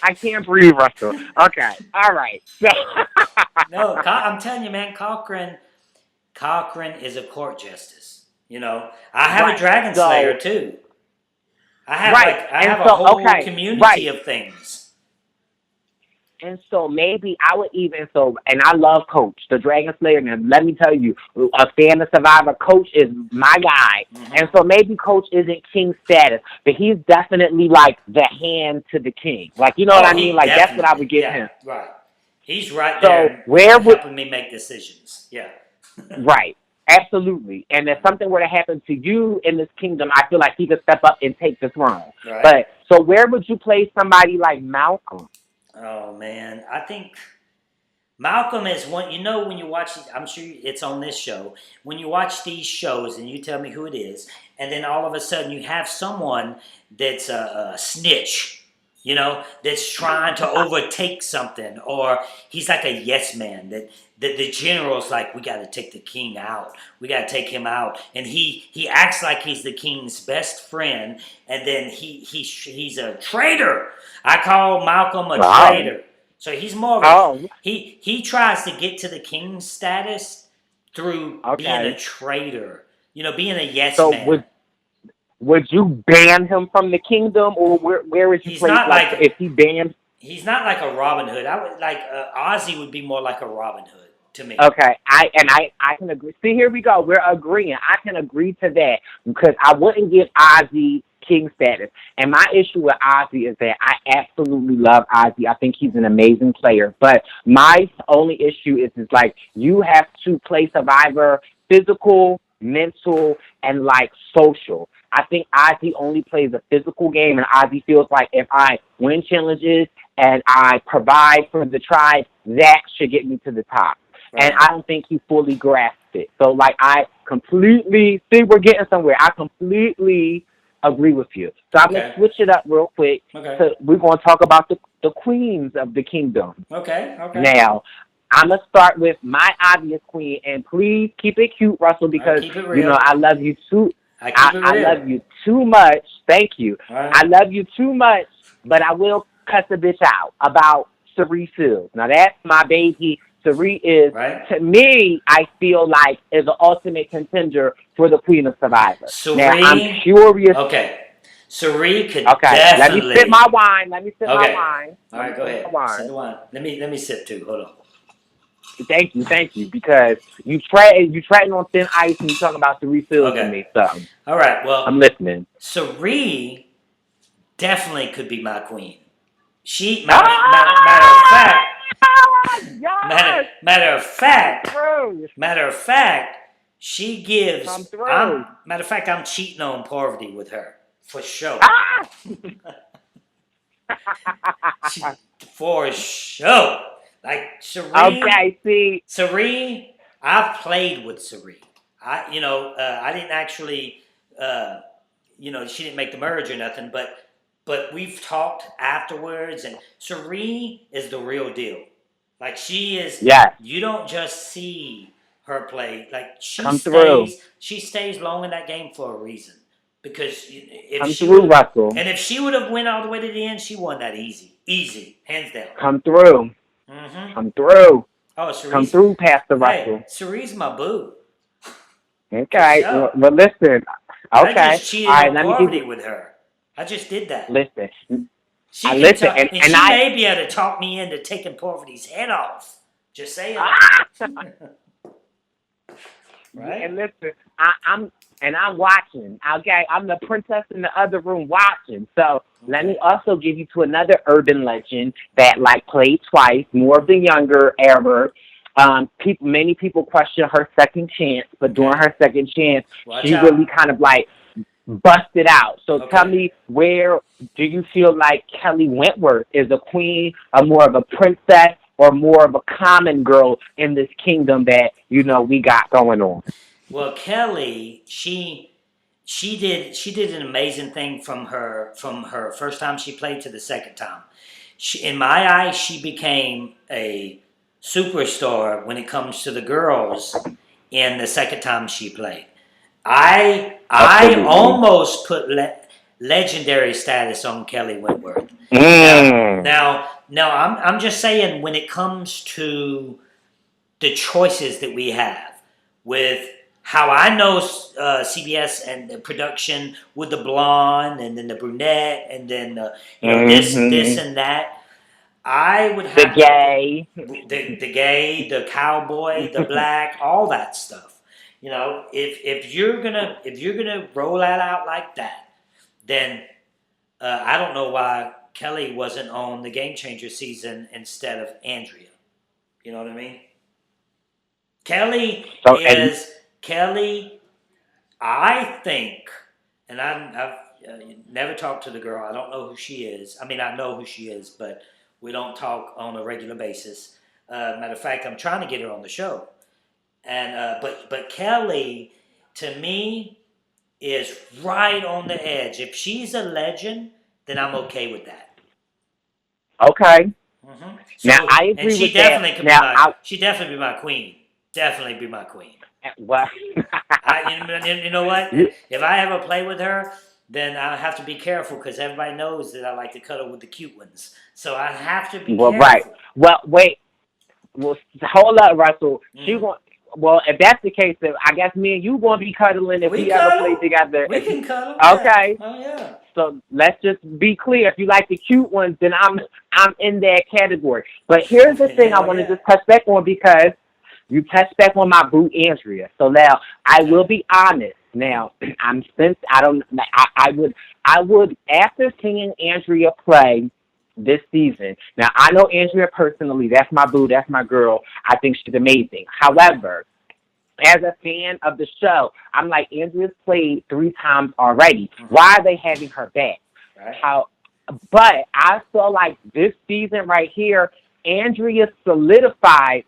I can't breathe, Russell. Okay, all right. So, No, I'm telling you, man, Cochran is a court justice. I have a right. dragon slayer So, too. right, I and have a so whole okay, community right. of things. And so maybe I would even and I love Coach, the Dragon Slayer. And let me tell you, a fan of Survivor, Coach is my guy. Mm-hmm. And so maybe Coach isn't king status, but he's definitely like the hand to the king. Like you know what Oh, I mean? he Like that's what I would definitely, give yeah, him. right. He's right So there where would helping me make decisions. Yeah. right? Absolutely. And if something were to happen to you in this kingdom, I feel like he could step up and take the throne. Right. But so where would you place somebody like Malcolm? Oh man, I think Malcolm is one. When you watch, I'm sure it's on this show. When you watch these shows and you tell me who it is, and then all of a sudden you have someone that's a snitch, that's trying to overtake something, or he's like a yes man. That the general's like, we got to take the king out. We got to take him out, and he acts like he's the king's best friend, and then he's a traitor. I call Malcolm a Oh, traitor. So he's more of a oh, he tries to get to the king status through being a okay. traitor. Being a yes So man. would you ban him from the kingdom, or where would you He's place not like like if he banned? he's not like a Robin Hood. I would like Ozzy would be more like a Robin Hood to me. Okay, I can agree. See, here we go. We're agreeing. I can agree to that because I wouldn't give Ozzy king status. And my issue with Ozzy is that I absolutely love Ozzy. I think he's an amazing player. But my only issue is like you have to play Survivor physical, mental, and like social. I think Ozzy only plays a physical game, and Ozzy feels like if I win challenges and I provide for the tribe, that should get me to the top. And Right. I don't think he fully grasped it. So, like, I completely see we're getting somewhere. I completely agree with you. So I'm gonna Okay. switch it up real quick. Okay. To we're gonna talk about the queens of the kingdom. Okay. Okay. Now, I'm gonna start with my obvious queen, and please keep it cute, Russell, All right, because keep it real. I love you too. I keep it I real. love you too much. Thank you. All right. I love you too much, but I will cuss a bitch out about Cerie Fields. Now that's my baby. Cerie is, Right. to me, I feel like is the ultimate contender for the Queen of Survivor. Now I'm Cerie. curious. Okay. Cerie could Okay, let me sip definitely. my wine. Let me sip my Okay. wine. All Let me right. Go sip ahead. my Sip wine. the wine. Let me sip too. Hold on. Thank you, because you treading on thin ice and you talking about Cerie Fields to Okay. me. So All right. I'm Well, listening. Cerie definitely could be my queen. She matter of Ah! fact, Yes! Come through. matter of fact, she Come gives. through. Matter of fact, I'm cheating on Parvati with her for sure. Ah! She, for sure. Like Okay, see. Cerie. I've played with Cerie. I didn't actually. She didn't make the merge or nothing, but we've talked afterwards, and Cerie is the real deal. Like she is. Yes. You don't just see her play. Like Come through. she stays long in that game for a reason. Because if Come she through, would, Russell. and if she would have went all the way to the end, she won that easy, hands down. Come through. Mm-hmm. Come through. Oh, Come Cerise. through, Pastor Russell. Hey, Cerise, my boo. Okay. Sure. Well, listen. I Okay. just cheated All right. on Let me give Parvati you. with her. I just did that. Listen. She I can listen, talk, and and she I. may be able to talk me into taking Parvati's head off. Just saying. Right? And listen, I'm watching. Okay, I'm the princess in the other room watching. So let me also give you to another urban legend that like played twice, more of the younger era. Many people question her second chance, but during her second chance, she really kind of like busted out. So tell me, where do you feel like Kelly Wentworth is a queen, or more of a princess, or more of a common girl in this kingdom that we got going on? Well, Kelly, she did an amazing thing from her first time she played to the second time. In my eyes, she became a superstar when it comes to the girls in the second time she played. I almost put legendary status on Kelly Wentworth. Now, I'm just saying, when it comes to the choices that we have with how I know CBS and the production with the blonde and then the brunette and then this and that, I would have the gay, the gay, the cowboy, the black, all that stuff. If you're gonna roll that out like that, then I don't know why Kelly wasn't on the Game Changer season instead of Andrea. You know what I mean? Kelly, I think, and I've never talked to the girl. I don't know who she is. I mean, I know who she is, but we don't talk on a regular basis. Matter of fact, I'm trying to get her on the show. And but Kelly, to me, is right on the edge. If she's a legend, then I'm okay with that. Okay. Mm-hmm. Now I agree with definitely that. She definitely be my queen. Definitely be my queen. Well, you know what? If I ever play with her, then I have to be careful because everybody knows that I like to cuddle with the cute ones. So I have to be careful. Right. Well, wait. Well, hold up, Russell. Mm-hmm. Well, if that's the case, then I guess me and you going to be cuddling if we ever play together. We can cuddle. Okay. Yeah. Oh yeah. So let's just be clear. If you like the cute ones, then I'm in that category. But here's the thing I want to just touch back on, because you touched back on my boo Andrea. So now I will be honest. Now I would after seeing Andrea play this season. Now I know Andrea personally. That's my boo. That's my girl. I think she's amazing. However, as a fan of the show, I'm like, Andrea's played 3 times already. Why are they having her back? Right. But I feel like this season right here, Andrea solidified.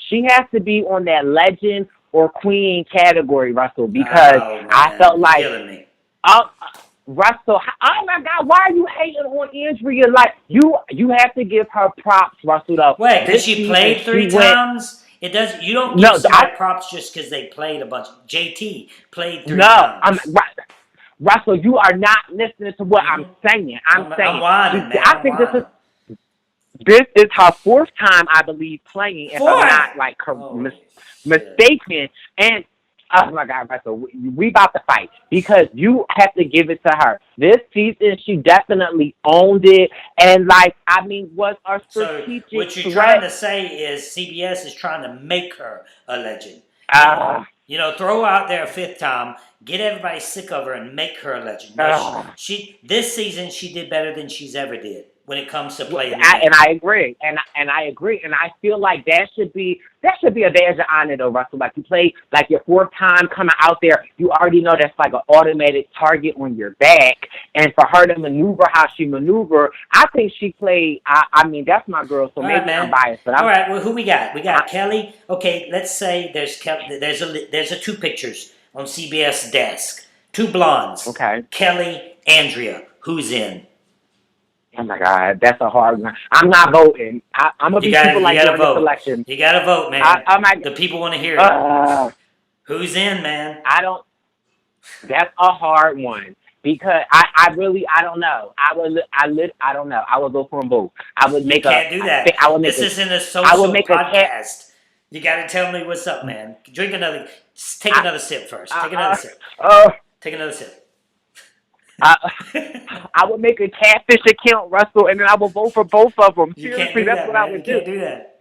She has to be on that legend or queen category, Russell, because I felt like, Russell, oh my God, why are you hating on Andrea? Like, you have to give her props, Russell, though. Wait, because she played 3 times? It does. You don't give somebody props just because they played a bunch. JT played 3 times. Russell, you are not listening to what I'm saying. I'm saying, I'm whining, man. I think this is her 4th time, I believe, playing, if I'm not like mistaken. And oh my God, Russell, we about to fight, because you have to give it to her. This season, she definitely owned it, and was our strategic. So what you're trying to say is CBS is trying to make her a legend. Throw out there a 5th time, get everybody sick of her, and make her a legend. This season she did better than she's ever did when it comes to playing. And I agree, and I agree, and I feel like that should be a badge of honor, though, Russell. Like, you play like your 4th time coming out there, you already know that's like an automated target on your back, and for her to maneuver how she maneuvered, I think she played. I mean, that's my girl, so maybe I'm biased, but all right. Well, who we got? We got Kelly. Okay, let's say there's Kelly. There's a 2 pictures on CBS desk, 2 blondes. Okay. Kelly, Andrea. Who's in? Oh my God, that's a hard one. I'm not voting. I'm gonna be people like during the selection. You gotta vote, man. The people want to hear it. Who's in, man? I don't. That's a hard one because I really don't know. I don't know. I would go for them both. I would make you can't do that. This isn't a social podcast. You got to tell me what's up, man. Take another sip first. Take another sip. Take another sip. I would make a catfish account, Russell, and then I would vote for both of them. Seriously, that's what I would do. You can't do that.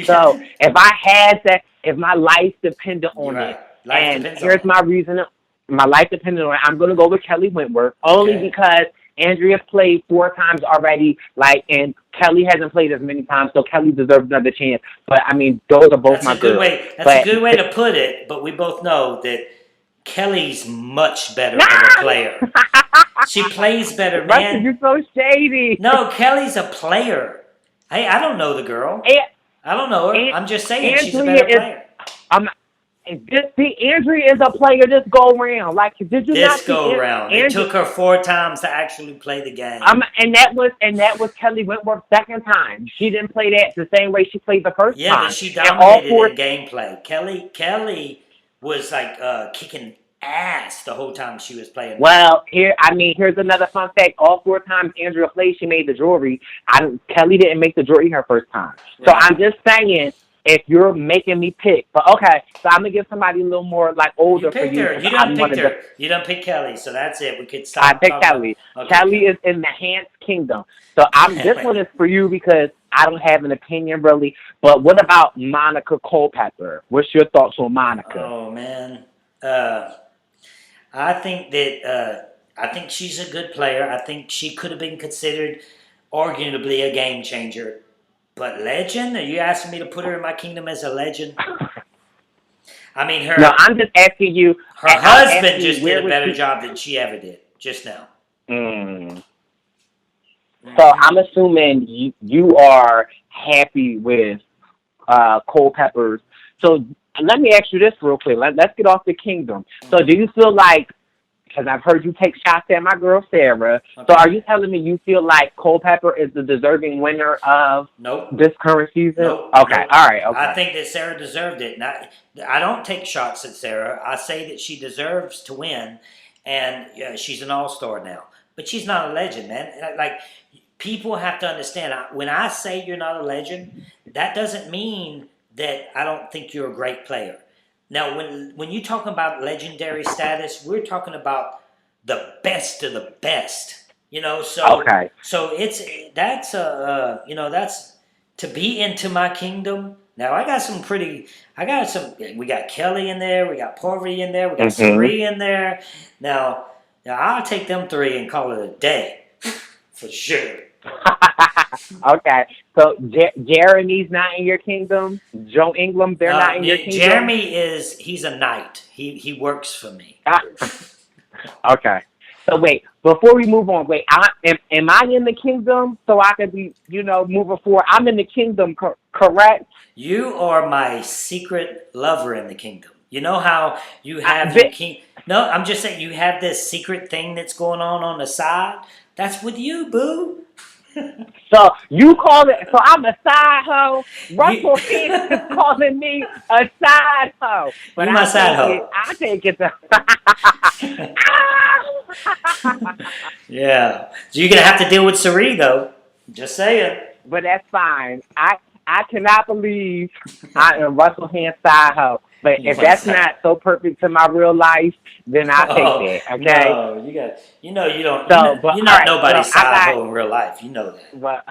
So if my life depended on it, and here's my reason, my life depended on it, I'm going to go with Kelly Wentworth, only because Andrea's played 4 times already, and Kelly hasn't played as many times, so Kelly deserves another chance. But, I mean, those are both my girls. That's a good way to put it, but we both know that Kelly's much better as a player. She plays better, man. You're so shady. No, Kelly's a player. Hey, I don't know the girl. I don't know her. I'm just saying she's a better player. Andrea is a player this go-round. Did you not see go-round? It took her 4 times to actually play the game. And that was Kelly Wentworth's second time. She didn't play that the same way she played the first time. Yeah, but she dominated in gameplay. Kelly was kicking ass the whole time she was playing. Well, here's another fun fact. All 4 times Andrea played, she made the jewelry. Kelly didn't make the jewelry her first time. So I'm just saying, if you're making me pick, but okay, so I'm gonna give somebody a little more older for you. You don't pick her. You don't pick Kelly, so that's it. We could stop. I picked Kelly. Okay, Kelly is in the Hantz kingdom. So this one is for you because I don't have an opinion really. But what about Monica Culpepper? What's your thoughts on Monica? Oh man, I think she's a good player. I think she could have been considered arguably a game changer. But legend? Are you asking me to put her in my kingdom as a legend? I mean, No, I'm just asking you. Her husband just did a better job than she ever did just now. So I'm assuming you are happy with Culpepper's. So let me ask you this real quick. Let's get off the kingdom. So do you feel like, because I've heard you take shots at my girl Sarah, so are you telling me you feel like Culpepper is the deserving winner of this current season? Nope. Okay, nope. All right. Okay. I think that Sarah deserved it. I don't take shots at Sarah. I say that she deserves to win, and she's an all-star now. But she's not a legend, man. People have to understand, when I say you're not a legend, that doesn't mean that I don't think you're a great player. Now, when you talk about legendary status, we're talking about the best of the best. So that's to be into my kingdom. Now we got Kelly in there, we got Parvati in there, we got Sari in there. Now I'll take them 3 and call it a day for sure. Okay, so Jeremy's not in your kingdom. Joe Ingram, they're not in your kingdom. Jeremy he's a knight. He works for me. Okay, so wait, before we move on, am I in the kingdom so I can be, moving forward? I'm in the kingdom, correct? You are my secret lover in the kingdom. You know how you have the king? No, I'm just saying you have this secret thing that's going on the side. That's with you, boo. So you call it? So I'm a side hoe. Russell is calling me a side hoe. But you're my side hoe. I take it. Yeah. So you're gonna have to deal with Sari though. Just saying. But that's fine. I cannot believe I am Russell Hantz side hoe. But if that's not so perfect to my real life, then I'll take that. Okay. No, you don't. You're not nobody's side hoe in real life. You know that.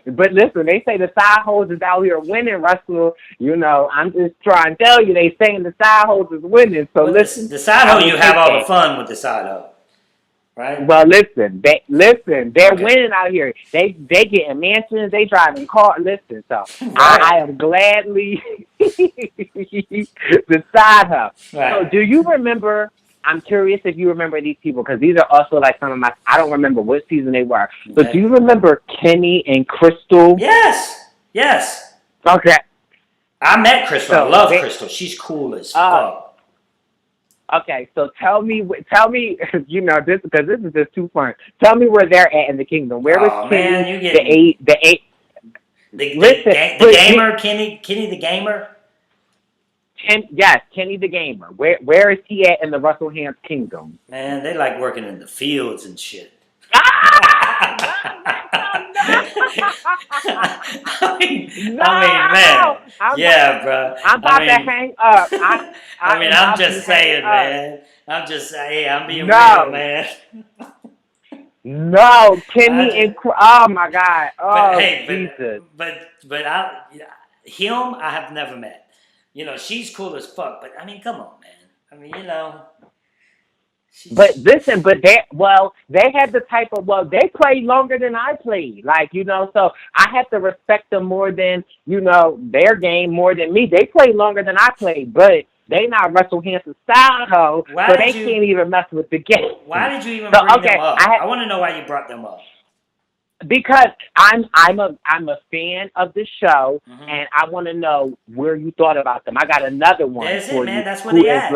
But listen, they say the side hoes is out here winning, Russell. I'm just trying to tell you, they saying the side hoes is winning. So listen, the side hoe, you have all the fun with the side hoe. Right. Well, listen, they're winning out here. They getting mansions, they driving cars. Listen, so right. I am gladly the side hoe. Right. So, do you remember? I'm curious if you remember these people because these are also some of my. I don't remember what season they were. But do you remember Kenny and Crystal? Yes. Okay. I met Crystal. I love Crystal. She's cool as fuck. Okay, so tell me, you know, this because this is just too fun. Tell me where they're at in the kingdom. Where is Oh man, Kenny, you the getting eight, the eight? Listen, the gamer, Kenny the gamer. Yes, Kenny the gamer. Where is he at in the Russell Hantz kingdom? Man, they like working in the fields and shit. Ah! No! I mean, man, I'm yeah, bro. I'm about to hang up. I am I'm about to just hang saying, up. man. I'm just saying, I'm being real, No, man. no, I Kenny just, and oh my God, but oh hey, Jesus. him, I have never met. You know, she's cool as fuck, but I mean, come on, man. I mean, you know, But she's listen, they had the type of, they played longer than I played. Like, you know, so I have to respect them more than, you know, their game more than me. They played longer than I played, but they not Russell Hanson style, ho, so they can't even mess with the game. Why did you even So, bring okay, them up? I want to know why you brought them up. because I'm a fan of the show, Mm-hmm. and I want to know where you thought about them. I got another one That's for it, man. you. That's where they at.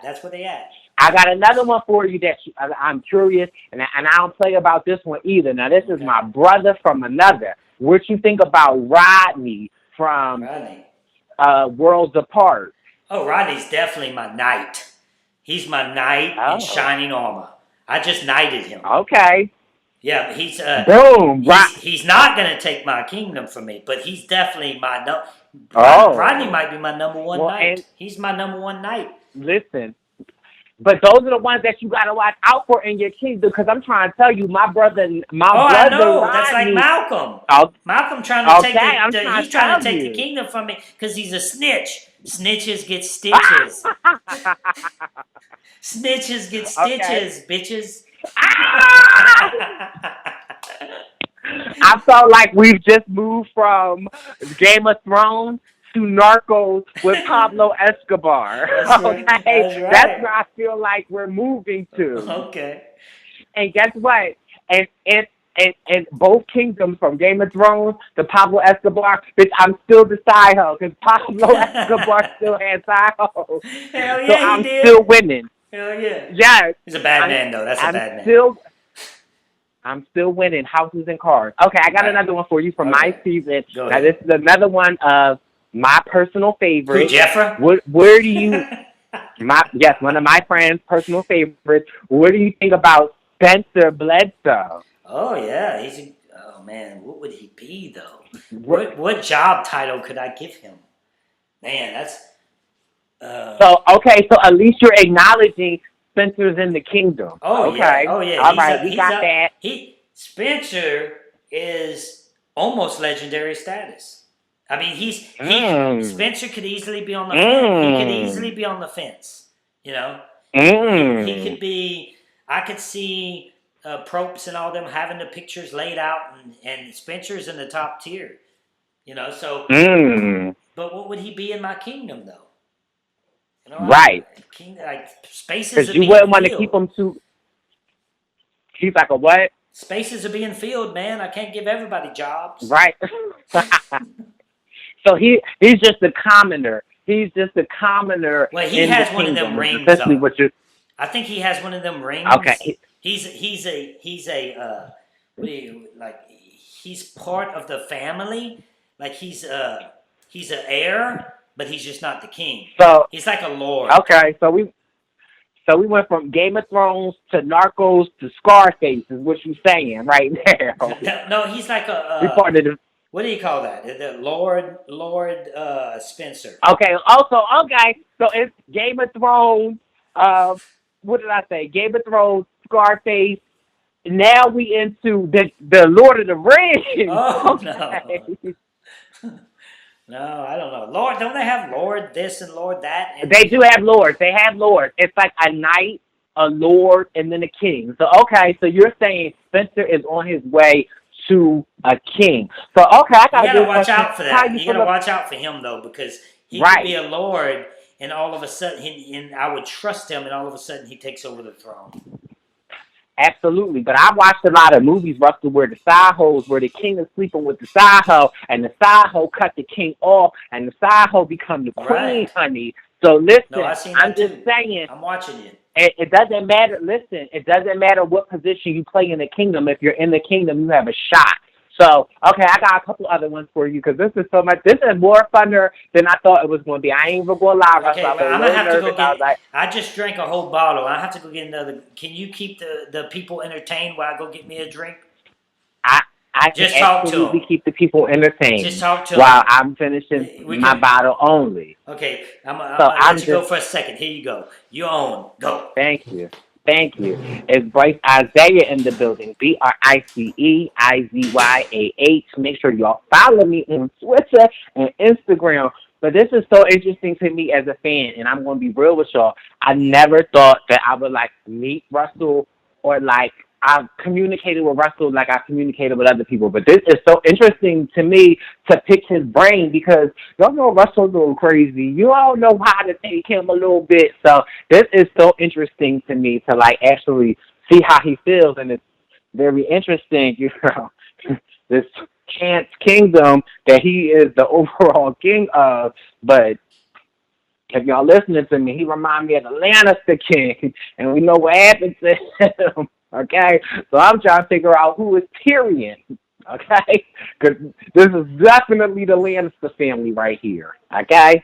That's where they at. I got another one for you that I'm curious, and I don't play about this one either. Now, this is my brother from another. What you think about Rodney from Worlds Apart? Oh, Rodney's definitely my knight. He's my knight in shining armor. I just knighted him. Okay. Yeah, he's boom. He's not gonna take my kingdom from me, but he's definitely my Rodney might be my number one knight. He's my number one knight. Listen. But those are the ones that you gotta watch out for in your kingdom, because I'm trying to tell you, my brother. I know. Rodney, that's like Malcolm. Malcolm trying to take he's trying to take the kingdom from me because he's a snitch. Snitches get stitches. Snitches get stitches, bitches. I felt like we've just moved from Game of Thrones to Narcos with Pablo Escobar. That's right. That's where I feel like we're moving to. Okay. And guess what? And both kingdoms, from Game of Thrones to Pablo Escobar, bitch, I'm still the side hoe, because Pablo Escobar still has side hoe. Hell yeah, so I'm still winning. Hell yeah. Yeah. He's a bad man, though. That's a bad man. I'm still winning houses and cars. Okay, I got another one for you from my season. Now, this is another one of my personal favorite. Who, Jeffra? Where do you... one of my friends' personal favorites. What do you think about Spencer Bledsoe? Oh, yeah. Oh, man. What would he be, though? What job title could I give him? Man, that's... So at least you're acknowledging Spencer's in the kingdom. Oh, okay. Yeah. Oh, yeah. All right, we got that. Spencer is almost legendary status. I mean, Spencer could easily be on the fence. He could easily be on the fence, you know? He could be... I could see Probst and all them having the pictures laid out, and Spencer's in the top tier, you know? So... But what would he be in my kingdom, though? You know, right. Spaces because you wouldn't want to keep him too... He's like a what? Spaces are being filled, man. I can't give everybody jobs. Right. So he's just a commoner. He's just a commoner. Well, he has one of them rings. I think he has one of them rings. Okay. He's part of the family. Like he's an heir, but he's just not the king. So he's like a lord. Okay, so we went from Game of Thrones to Narcos to Scarface, is what you're saying right now. No, he's like a... what do you call that? The Lord Spencer. Okay, so it's Game of Thrones, what did I say? Game of Thrones, Scarface. Now we into the Lord of the Rings. Oh, no. No, I don't know. Lord, don't they have Lord this and Lord that? They do have lords. They have lords. It's like a knight, a lord, and then a king. So, so you're saying Spencer is on his way to a king. So, I got to watch out for that. You got to watch out for him, though, because he could be a lord, and all of a sudden, and I would trust him, and all of a sudden he takes over the throne. Absolutely, but I watched a lot of movies, Russell, where the side hoes, where the king is sleeping with the side hoe, and the side hoe cut the king off, and the side hoe become the queen, honey. So No, listen, I seen I'm that just too. saying, I'm watching it. it doesn't matter. Listen, it doesn't matter what position you play in the kingdom. If you're in the kingdom, you have a shot. So, okay, I got a couple other ones for you because this is so much. This is more funner than I thought it was going to be. I ain't even going to lie, Russell. Okay, I was well, a I'm gonna little have to nervous. go I was get. like, I just drank a whole bottle. I have to go get another. Can you keep the people entertained while I go get me a drink? I I can Just talk to absolutely them. keep the people Just entertained talk to while them. I'm finishing We my can. bottle only. Okay, I'm So gonna let I'm you go just for a second. Here you go. You own. Go. thank you. Thank you. It's Brice Izyah in the building. BriceIzyah. Make sure y'all follow me on Twitter and Instagram. But this is so interesting to me as a fan, and I'm going to be real with y'all. I never thought that I would like meet Russell or like I've communicated with Russell like I've communicated with other people. But this is so interesting to me to pick his brain because y'all know Russell's a little crazy. You all know how to take him a little bit. So this is so interesting to me to like actually see how he feels, and it's very interesting, you know, this chance kingdom that he is the overall king of. But if y'all listening to me, he remind me of the Lannister king, and we know what happened to him. Okay, so I'm trying to figure out who is Tyrion. Okay, because this is definitely the Lannister family right here. Okay,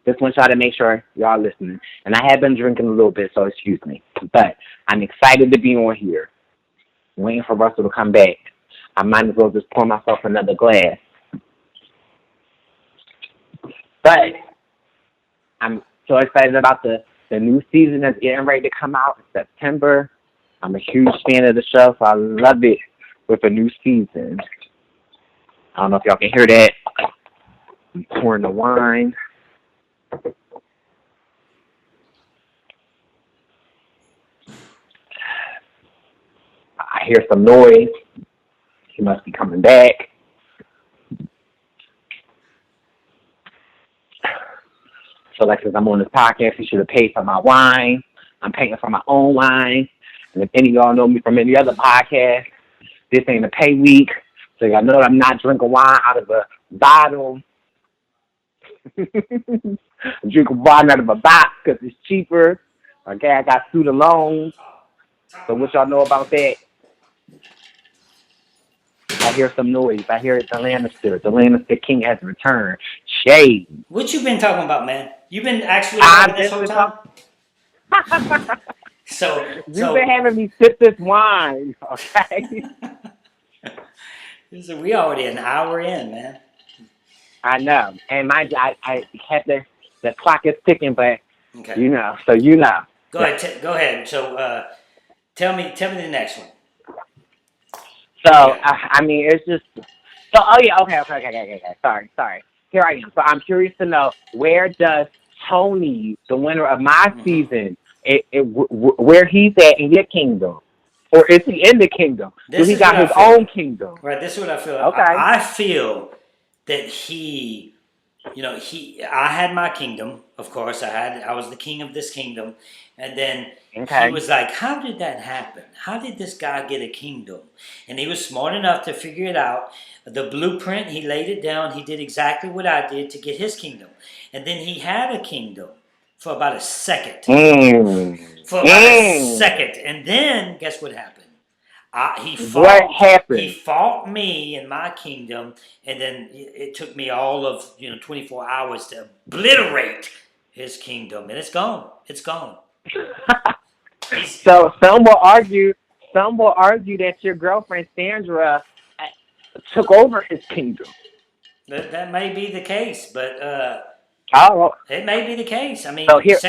just want y'all to make sure y'all listening. And I have been drinking a little bit, so excuse me. But I'm excited to be on here, waiting for Russell to come back. I might as well just pour myself another glass. But I'm so excited about the new season that's getting ready to come out in September. I'm a huge fan of the show, so I love it with a new season. I don't know if y'all can hear that. I'm pouring the wine. I hear some noise. He must be coming back. So like since I'm on this podcast, he should have paid for my wine. I'm paying for my own wine. And if any of y'all know me from any other podcast, this ain't a pay week. So y'all know I'm not drinking wine out of a bottle. I'm drinking wine out of a box because it's cheaper. Okay, I got student loans. So what y'all know about that? I hear some noise. I hear it's the Lannister. The Lannister king has returned. Shade. What you been talking about, man? You been actually talking I've this just whole been time? talking. So, You've been so, having me sip this wine, okay? so we already an hour in, man. I know. And I have the clock is ticking, but Okay. you know, so you know. Go ahead. Go ahead. So, tell me the next one. So What you got? I mean, it's just so. Oh yeah, okay. Sorry. Here I am. So I'm curious to know where does Tony, the winner of my season, where he's at in your kingdom, or is he in the kingdom? Do This he is what got I his feel. own kingdom? Right. This is what I feel. Okay. I feel that he, I had my kingdom, of course. I was the king of this kingdom, and then he Okay. was like, "How did that happen? How did this guy get a kingdom?" And he was smart enough to figure it out. The blueprint, he laid it down. He did exactly what I did to get his kingdom, and then he had a kingdom for about a second. Mm. For about a Mm. second, and then guess what happened? He What fought. He happened? fought me in my kingdom, and then it took me all of 24 hours to obliterate his kingdom, and it's gone. It's gone. He's So some will argue that your girlfriend Sandra took over his kingdom. that may be the case, but Oh, it may be the case. I so mean, here, so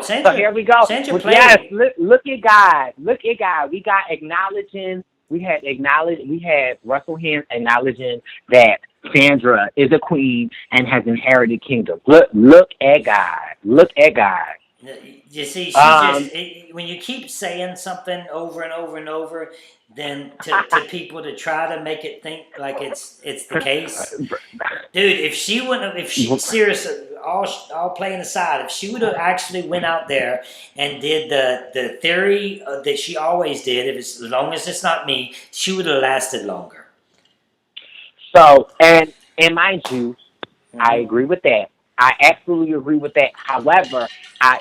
Sandra, here we go. Sandra Well, yes, played. look at God. Look at God. We got acknowledging. We had Russell Hantz acknowledging that Sandra is a queen and has inherited kingdom. Look at God. Look at God. You see, Um, when you keep saying something over and over and over, then to people to try to make it think like it's the case. Dude, if she wouldn't have, if she seriously, all playing aside, if she would have actually went out there and did the theory that she always did, if it's as long as it's not me, she would have lasted longer. so and mind you, I Hmm. agree with that. I absolutely agree with that. However,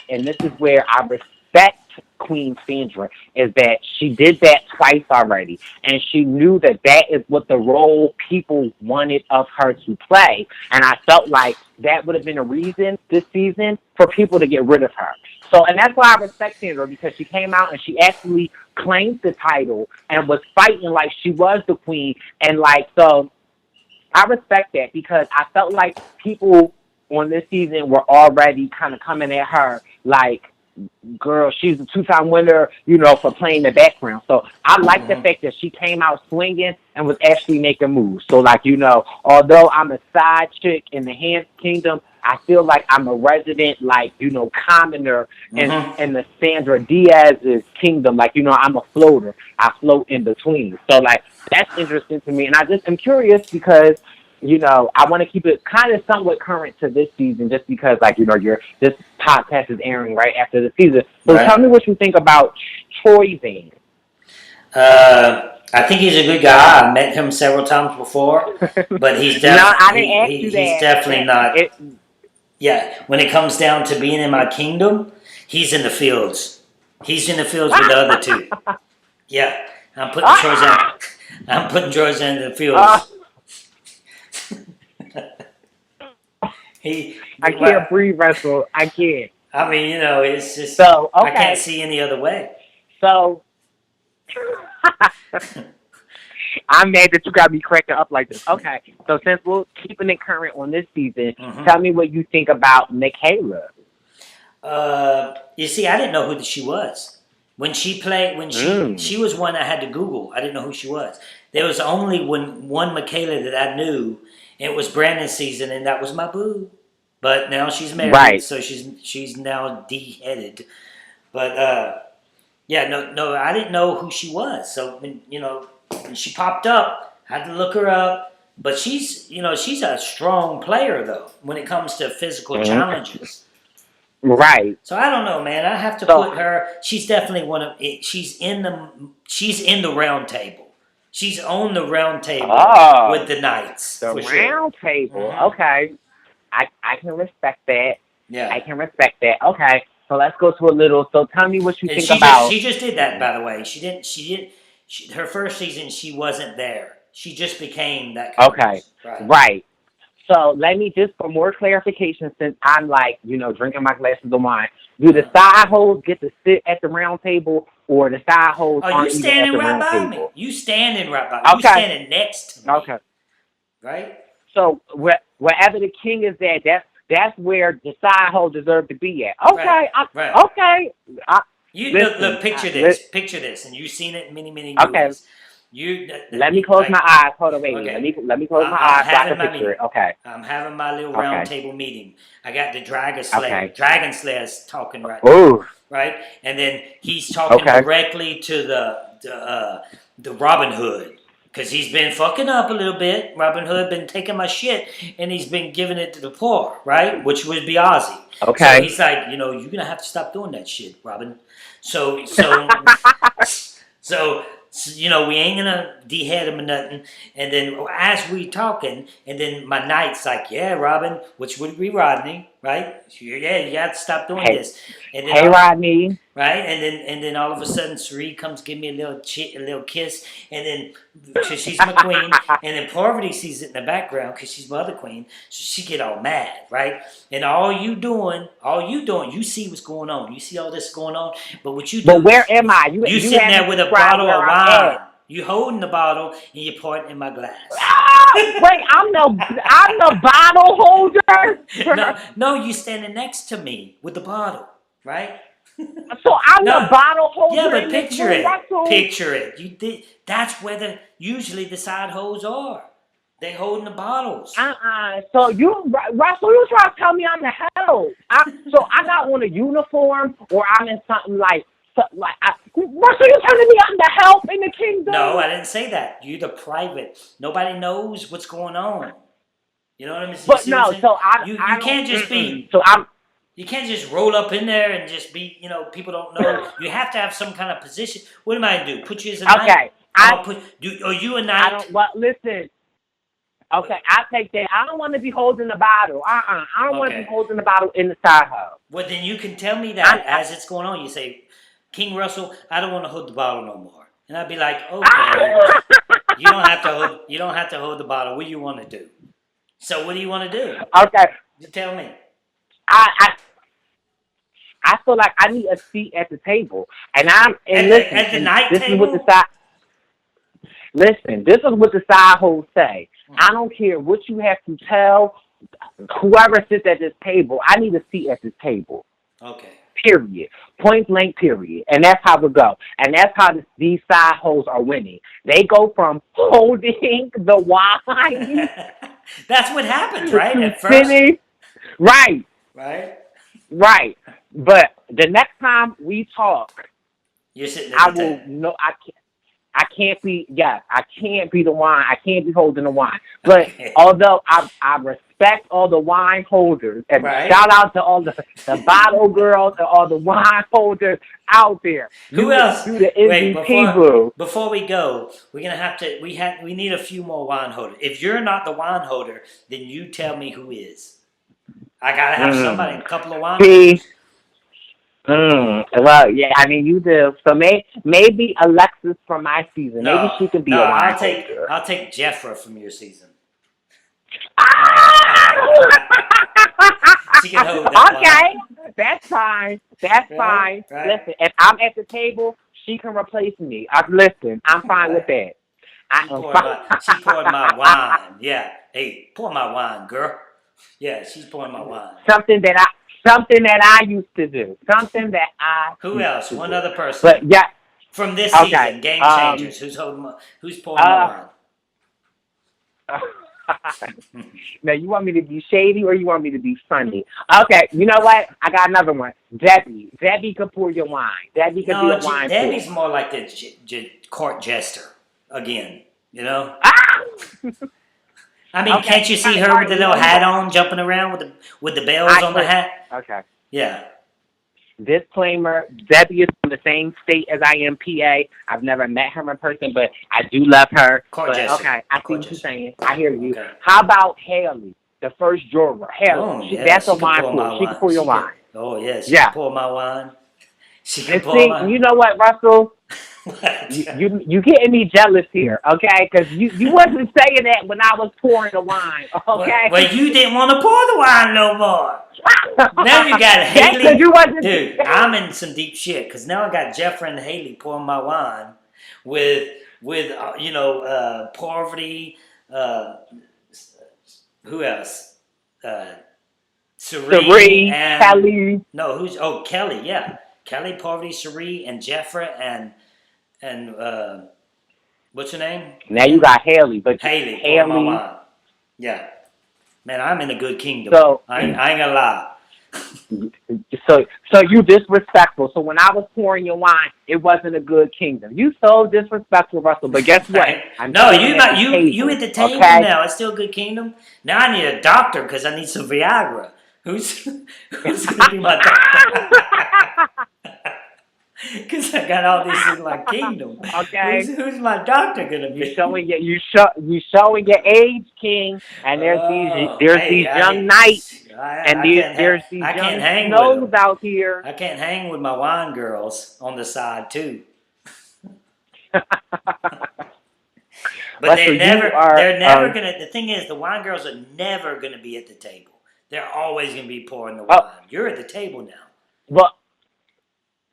and this is where I respect Queen Sandra, is that she did that twice already, and she knew that that is what the role people wanted of her to play. And I felt like that would have been a reason this season for people to get rid of her. So, and that's why I respect Sandra, because she came out and she actually claimed the title and was fighting like she was the queen, and like so. I respect that because I felt like people on this season were already kind of coming at her like, girl, she's a two-time winner, for playing the background. So I like the fact that she came out swinging and was actually making moves. So, like, although I'm a side chick in the Hantz Kingdom, I feel like I'm a resident, like, commoner in the Sandra Diaz's kingdom. Like, I'm a floater. I float in between. So, like, that's interesting to me. And I just am curious because, I want to keep it kind of somewhat current to this season just because, like, this podcast is airing right after the season. So tell me what you think about Troy. I think he's a good guy. I met him several times before, but he's definitely he's definitely not. Yeah, when it comes down to being in my kingdom, he's in the fields. He's in the fields with the other two. Yeah, I'm putting Troy's in the fields. I can't breathe, Russell. I can't. I mean, it's just so okay. I can't see any other way. So I'm mad that you got me cracking up like this. Okay, so since we're keeping it current on this season, tell me what you think about Michaela. You see, I didn't know who she was when she played. When she was one I had to Google. I didn't know who she was. There was only one Michaela that I knew. It was Brandon's season, and that was my boo. But now she's married, so she's now de-headed. But no, I didn't know who she was. So when she popped up, I had to look her up. But she's a strong player though when it comes to physical challenges. Right. So I don't know, man. I have to put her. She's definitely one of. She's in the round table. She's on the round table with the knights. The round table. Okay. I can respect that. Yeah. I can respect that. Okay. So let's go to a little. So tell me what you think about. She just did that, by the way. She didn't. Her first season, she wasn't there. She just became that. Okay. Right. So let me just, for more clarification, since I'm like, drinking my glasses of wine, do the side hoes get to sit at the round table, or the side hoes aren't even at the round table? Me. You standing right by me. You standing next to me. Okay. Right? So wherever the king is at, that's where the side hoes deserve to be at. Okay. Right. Okay. Look, picture this, and you've seen it in many, many movies. Let me close my eyes. Hold on, wait. Okay. Let me close my eyes so I can picture it. Okay. I'm having my little round table meeting. I got the Dragon Slayer. Okay. Dragon Slayer's talking right now. Right? And then he's talking directly to the Robin Hood. Because he's been fucking up a little bit. Robin Hood been taking my shit, and he's been giving it to the poor, right? Which would be Ozzy. Okay. So he's like, you're going to have to stop doing that shit, Robin. So we ain't gonna de-head him or nothing. And then as we talking, and then my knight's like, yeah, Robin, which would be Rodney, right? Yeah, you got to stop doing this. And then Rodney. Right? And then all of a sudden, Sari comes give me a little kiss, and then she's my queen, and then Parvati sees it in the background because she's my other queen, so she get all mad, right? And all you doing, you see what's going on, you see all this going on, but what you do? But where am I? You sitting there with a bottle of wine. You holding the bottle and you're pouring in my glass. Wait, I'm the bottle holder. No, you standing next to me with the bottle, right? So I'm the bottle holder. Yeah, but picture it. Picture it. That's where usually the side hoes are. They holding the bottles. So Russell, you trying to tell me I'm the hell? So I got on a uniform, or I'm in something like. Russell, you telling me I'm the help in the kingdom? No, I didn't say that. You're the private. Nobody knows what's going on. You know what I mean? But no, so you can't just be. So You can't just roll up in there and just be, people don't know. You have to have some kind of position. What am I going to do? Put you as a knight? Okay. Are you a knight? Well, listen. Okay, I take that. I don't want to be holding the bottle. I don't want to be Okay. holding the bottle in the side hub. Well, then you can tell me I, that as it's going on. You say, King Russell, I don't want to hold the bottle no more. And I'd be like, okay, I, you don't have to hold the bottle. What do you want to do? So what do you want to do? okay, You tell me. I, I I feel like I need a seat at the table, and At the night this is what the table? side. Listen, this is what the side hoes say. I Mm-hmm. don't care what you have to tell whoever sits at this table. I need a seat at this table. Okay. Period. Point blank. Period. And that's how we go. And that's how these side hoes are winning. They go from holding the wine That's what happens, right? to At first, sitting. Right. right? Right. But the next time we talk, You're sitting at I the will table. know. I can't be. Yes, I can't be the wine. I can't be holding the wine. But Okay. although I respect all the wine holders, and Right. shout out to all the bottle girls and all the wine holders out there. Who else? You the Wait, MVP, boo. before we go, we're gonna have to. We need a few more wine holders. If you're not the wine holder, then you tell me who is. I gotta have somebody. A couple of wine See. holders. Well, yeah, I mean you do. So maybe Alexis from my season. Maybe she can be a wine holder. I'll take Jeffra from your season. She can hold that Okay, wine. that's fine. That's fine. Right. Listen, if I'm at the table, she can replace me. Listen, I'm fine with that. She poured my wine. Yeah. Hey, pour my wine, girl. Yeah, she's pouring my wine. Something that I used to do. Something that I. Who else? One other person. But yeah. From this Okay. season, Game Changers. Who's pouring my wine? Now, you want me to be shady or you want me to be funny? Okay, you know what? I got another one. Debbie. Debbie could pour your wine. Debbie could be a wine Debbie's pour. more like the court jester again. You know. I mean, Okay. can't you see her with the little hat on, jumping around with the bells on the hat? Okay. Yeah. Disclaimer, Debbie is from the same state as I am, PA. I've never met her in person, but I do love her. Court jester. Okay, I see what you're saying. I hear you. Okay. How about Haley, the first juror? Haley, that's a wine pour. She can pour your wine. Oh, yeah, she Yeah. can pour my wine. She can And pour see, my you know what, Russell? What? You getting me jealous here, okay? Because you wasn't saying that when I was pouring the wine, okay? Well, you didn't want to pour the wine no more. Now you got Haley. Because you wasn't. Dude, I'm in some deep shit because now I got Jeffrey and Haley pouring my wine with Parvati, who else? Sheree, and Kelly. No, Kelly, yeah. Kelly, Parvati, Sheree, and Jeffrey and what's her name? Now you got Haley, but Haley pouring my wine. Yeah. Man, I'm in a good kingdom. So I ain't gonna lie. So you disrespectful. So when I was pouring your wine, it wasn't a good kingdom. You so disrespectful, Russell. But guess what? No, you at the table okay? now. It's still a good kingdom. Now I need a doctor because I need some Viagra. Who's gonna be my doctor? Because I got all this in my kingdom. Okay. Who's my doctor gonna be? You showing your age, King. And there's these young knights, and there's these young snows out here. I can't hang with my wine girls on the side too. But they're never gonna. The thing is, the wine girls are never gonna be at the table. They're always gonna be pouring the wine. You're at the table now. Well,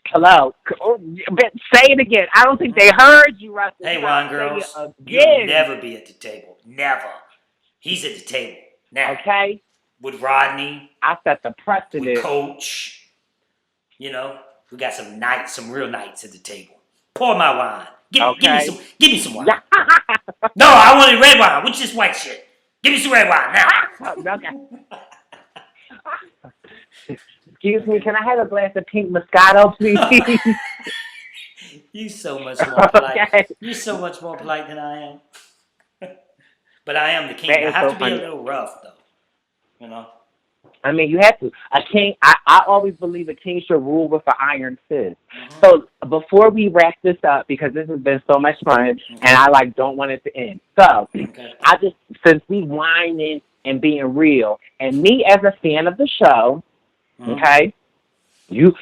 hello. But say it again. I don't think they heard you, Russell. Hey, wine girls, you'll never be at the table. Never. He's at the table now. Okay. With Rodney. I set the precedent. With Coach. You know, we got some real nights at the table. Pour my wine. Give me some wine. No, I wanted red wine. What's this white shit? Give me some red wine now. Okay. Excuse me, can I have a glass of pink Moscato, please? You so much more polite. Okay. You're so much more polite than I am. But I am the king. I have to be a little rough, though. You know? I mean, you have to. A king. I always believe a king should rule with an iron fist. Mm-hmm. So before we wrap this up, because this has been so much fun, and I don't want it to end. So Okay. I just, since we whining and being real, and me as a fan of the show, Mm-hmm. okay, you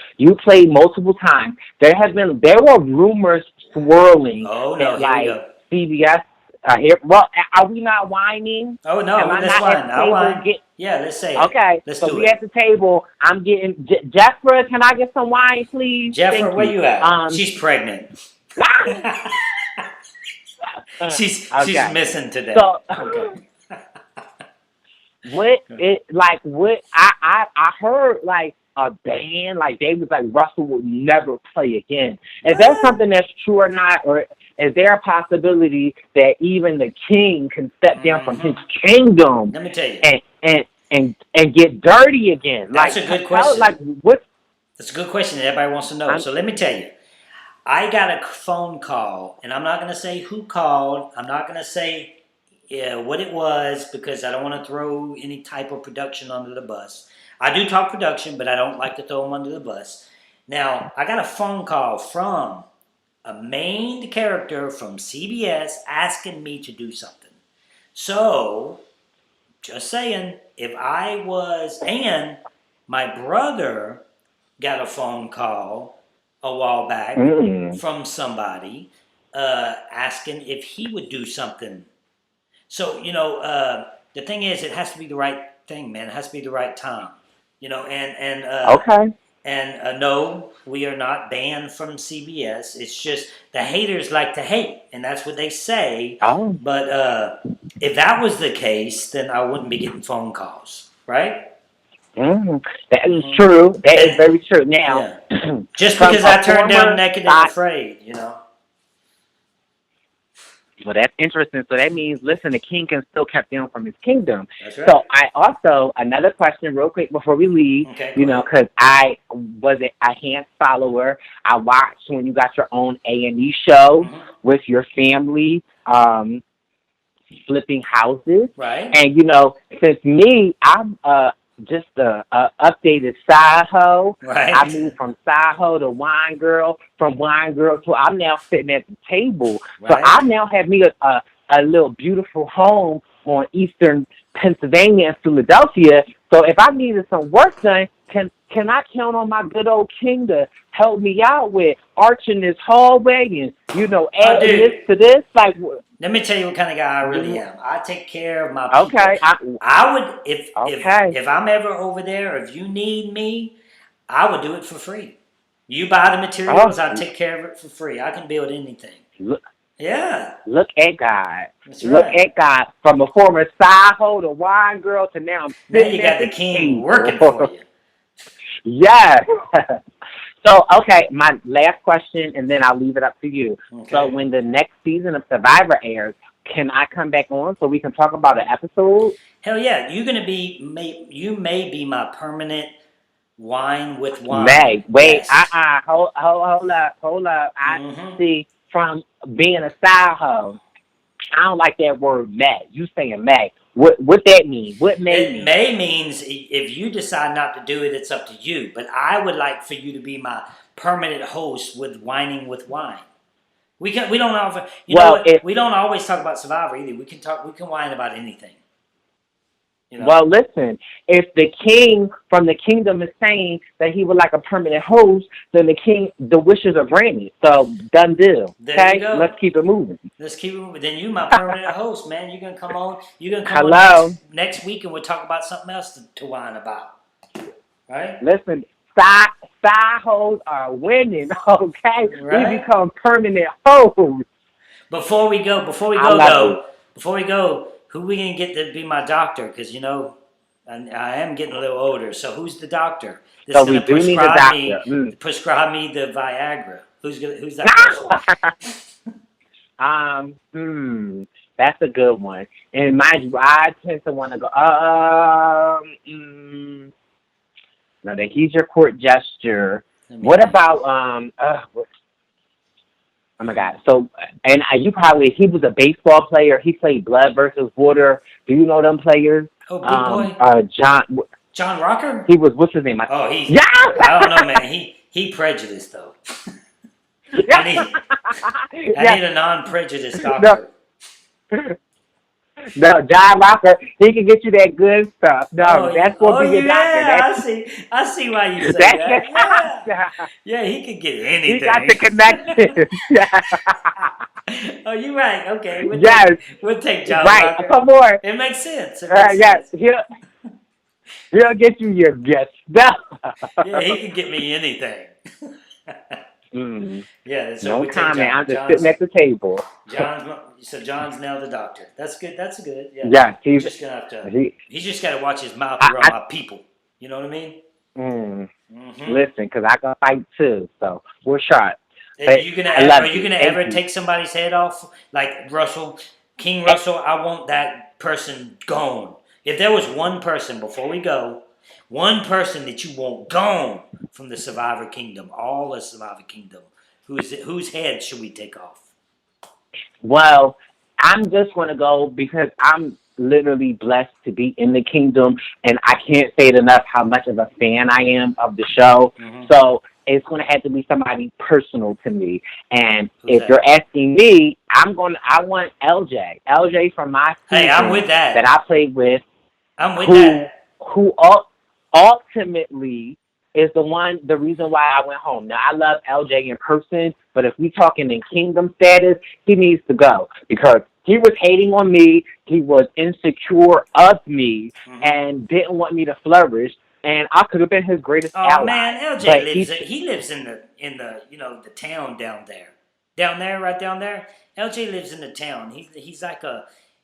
played multiple times. There were rumors swirling Oh that no, here we like go. CBS. Here, well, are we not whining? Oh no, Am I let's not at whine. the I'll table? whine. Yeah, let's say it. Okay, Let's so do we it. at the table. I'm getting Jeffra. Can I get some wine, please? Jeffra, Thank where you at? Um, She's pregnant. she's okay. missing today. So, Okay. what I heard like a band like they was like Russell will never play again. Is that something that's true or not, or is there a possibility that even the king can step down from his kingdom? Let me tell you. And get dirty again? That's like, a good question. Like what? That's a good question that everybody wants to know. So let me tell you. I got a phone call, and I'm not going to say who called. I'm not going to say what it was because I don't want to throw any type of production under the bus. I do talk production, but I don't like to throw them under the bus. Now, I got a phone call from a main character from CBS asking me to do something. So, just saying, if I was, and my brother got a phone call a while back from somebody asking if he would do something. So, the thing is, it has to be the right thing, man. It has to be the right time. Okay. And no, we are not banned from CBS. It's just the haters like to hate, and that's what they say. Oh. But if that was the case, then I wouldn't be getting phone calls, right? That is true. That is very true. Now, yeah. Just because I turned down Naked and Afraid, Well, that's interesting. So that means, listen, the king can still kept down from his kingdom. That's right. So I also, another question real quick before we leave, because I was a Hantz follower. I watched when you got your own A&E show with your family, flipping houses. Right. And, since me, I'm just a updated side hoe. Right. I moved from side hoe to wine girl, from wine girl to I'm now sitting at the table. Right. So I now have me a little beautiful home on Eastern Pennsylvania and Philadelphia. So if I needed some work done, can I count on my good old king to help me out with arching this hallway and adding this to this? Like, let me tell you what kind of guy I really am. I take care of my people. Okay. I would if I'm ever over there, if you need me, I would do it for free. You buy the materials, I'll take care of it for free. I can build anything. Yeah. Look at God. That's Look right. at God. From a former side hoe to wine girl to now I'm now you got the king working for you. Yes. So, okay, my last question, and then I'll leave it up to you. Okay. So when the next season of Survivor airs, can I come back on so we can talk about an episode? Hell yeah. You may be my permanent Whine with Whine. May. Wait, hold up. I see, from being a side hoe, I don't like that word May. You saying May. What that mean? What May mean? May means if you decide not to do it, it's up to you. But I would like for you to be my permanent host with Whining with Whine. We don't offer, we don't always talk about Survivor either. We can whine about anything. Well, listen, if the king from the kingdom is saying that he would like a permanent host, then the wishes are granted. So, done deal. There you go. Let's keep it moving. Then you my permanent host, man. You're going to come on. You're going to come on next week, and we'll talk about something else to whine about. Right? Listen, side hoes are winning, okay? Right? We become permanent hosts. Before we go, who we gonna get to be my doctor? Because I am getting a little older. So who's the doctor? So we do need a doctor. Prescribe me the Viagra. Who's that person? That's a good one. And mind you, I tend to want to go. Now that he's your court gesture. What about oh my God! So, and he was a baseball player. He played Blood versus Water. Do you know them players? Oh, Big Boy. John. John Rocker? He was, what's his name? Oh, he's. Yeah! I don't know, man. He prejudiced, though. I need a non-prejudiced doctor. No, John Rocker, he can get you that good stuff. No, that's what be your doctor. I see why you say that. Yeah, he could get anything. He got the connection. Oh, you're right. Okay. We'll take John right. Rocker. Come on. It makes sense. Yes. He'll get you your good stuff. Yeah, he can get me anything. Yeah, so no comment. I'm just sitting at the table. John's now the doctor. That's good. That's good. Yeah. Yeah, he's just gonna have to. He's just gotta watch his mouth around my people. You know what I mean? Listen, because I can fight too. So we're shot. Are you gonna ever take somebody's head off like Russell, King Russell? I want that person gone. If there was one person before we go. One person that you want gone from the Survivor Kingdom, all the Survivor Kingdom, whose head should we take off? Well, I'm just going to go because I'm literally blessed to be in the kingdom, and I can't say it enough how much of a fan I am of the show. So it's going to have to be somebody personal to me. And if you're asking me, I want LJ. LJ from my season I'm with that. That I played with. I'm with that. Who ultimately is the reason why I went home. Now, I love LJ in person, but if we talking in kingdom status, he needs to go because he was hating on me. He was insecure of me and didn't want me to flourish. And I could have been his greatest ally. Oh man, LJ lives in the town down there. Right down there. LJ lives in the town. He's like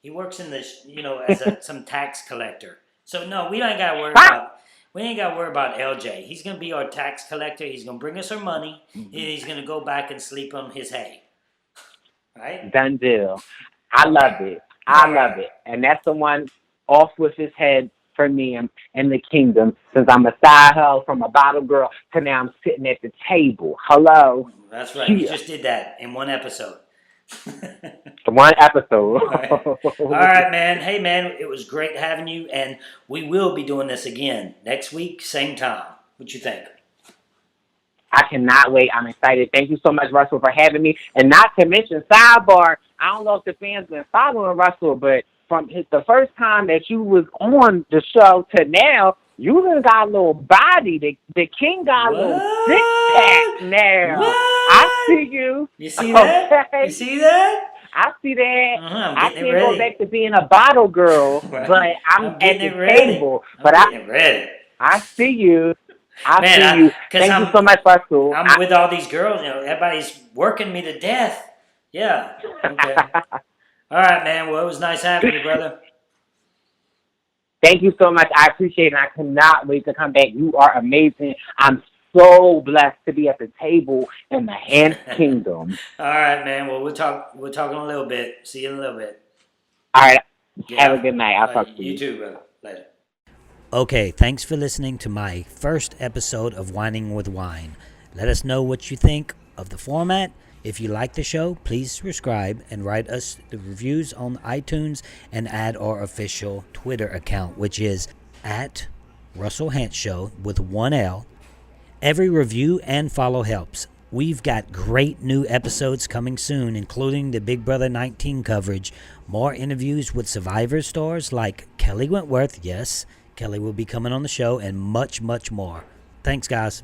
he works in as some tax collector. So no, we ain't got to worry about. We ain't got to worry about LJ. He's going to be our tax collector. He's going to bring us our money. And he's going to go back and sleep on his hay. Right? Done deal. I love it. And that's the one off with his head for me in the kingdom. Since I'm a side hoe from a bottle girl to now I'm sitting at the table. Hello. That's right. You just did that in one episode. One episode. All right, man. Hey, man, it was great having you, and we will be doing this again next week, same time. What you think? I cannot wait. I'm excited. Thank you so much, Russell, for having me. And not to mention, sidebar, I don't know if the fans been following Russell, but from the first time that you was on the show to now, you done got a little body. The king got a little six-pack now. What? I see you. You see that? You see that? I see that. I can't go back to being a bottle girl, but I'm at the table. But I'm ready. I see you. I see you. Thank you so much, Russell. I'm with all these girls. Everybody's working me to death. Yeah. Okay. All right, man. Well, it was nice having you, brother. Thank you so much. I appreciate it. I cannot wait to come back. You are amazing. I'm so blessed to be at the table in the Hantz Kingdom. All right, man. Well, we'll talk in a little bit. See you in a little bit. All right. Yeah. Have a good night. I'll talk to you. You too, brother. Later. Okay, thanks for listening to my first episode of Whining with Whine. Let us know what you think of the format. If you like the show, please subscribe and write us the reviews on iTunes and add our official Twitter account, which is at Russell Hantz Show with one L. Every review and follow helps. We've got great new episodes coming soon, including the Big Brother 19 coverage, more interviews with Survivor stars like Kelly Wentworth, yes, Kelly will be coming on the show, and much, much more. Thanks, guys.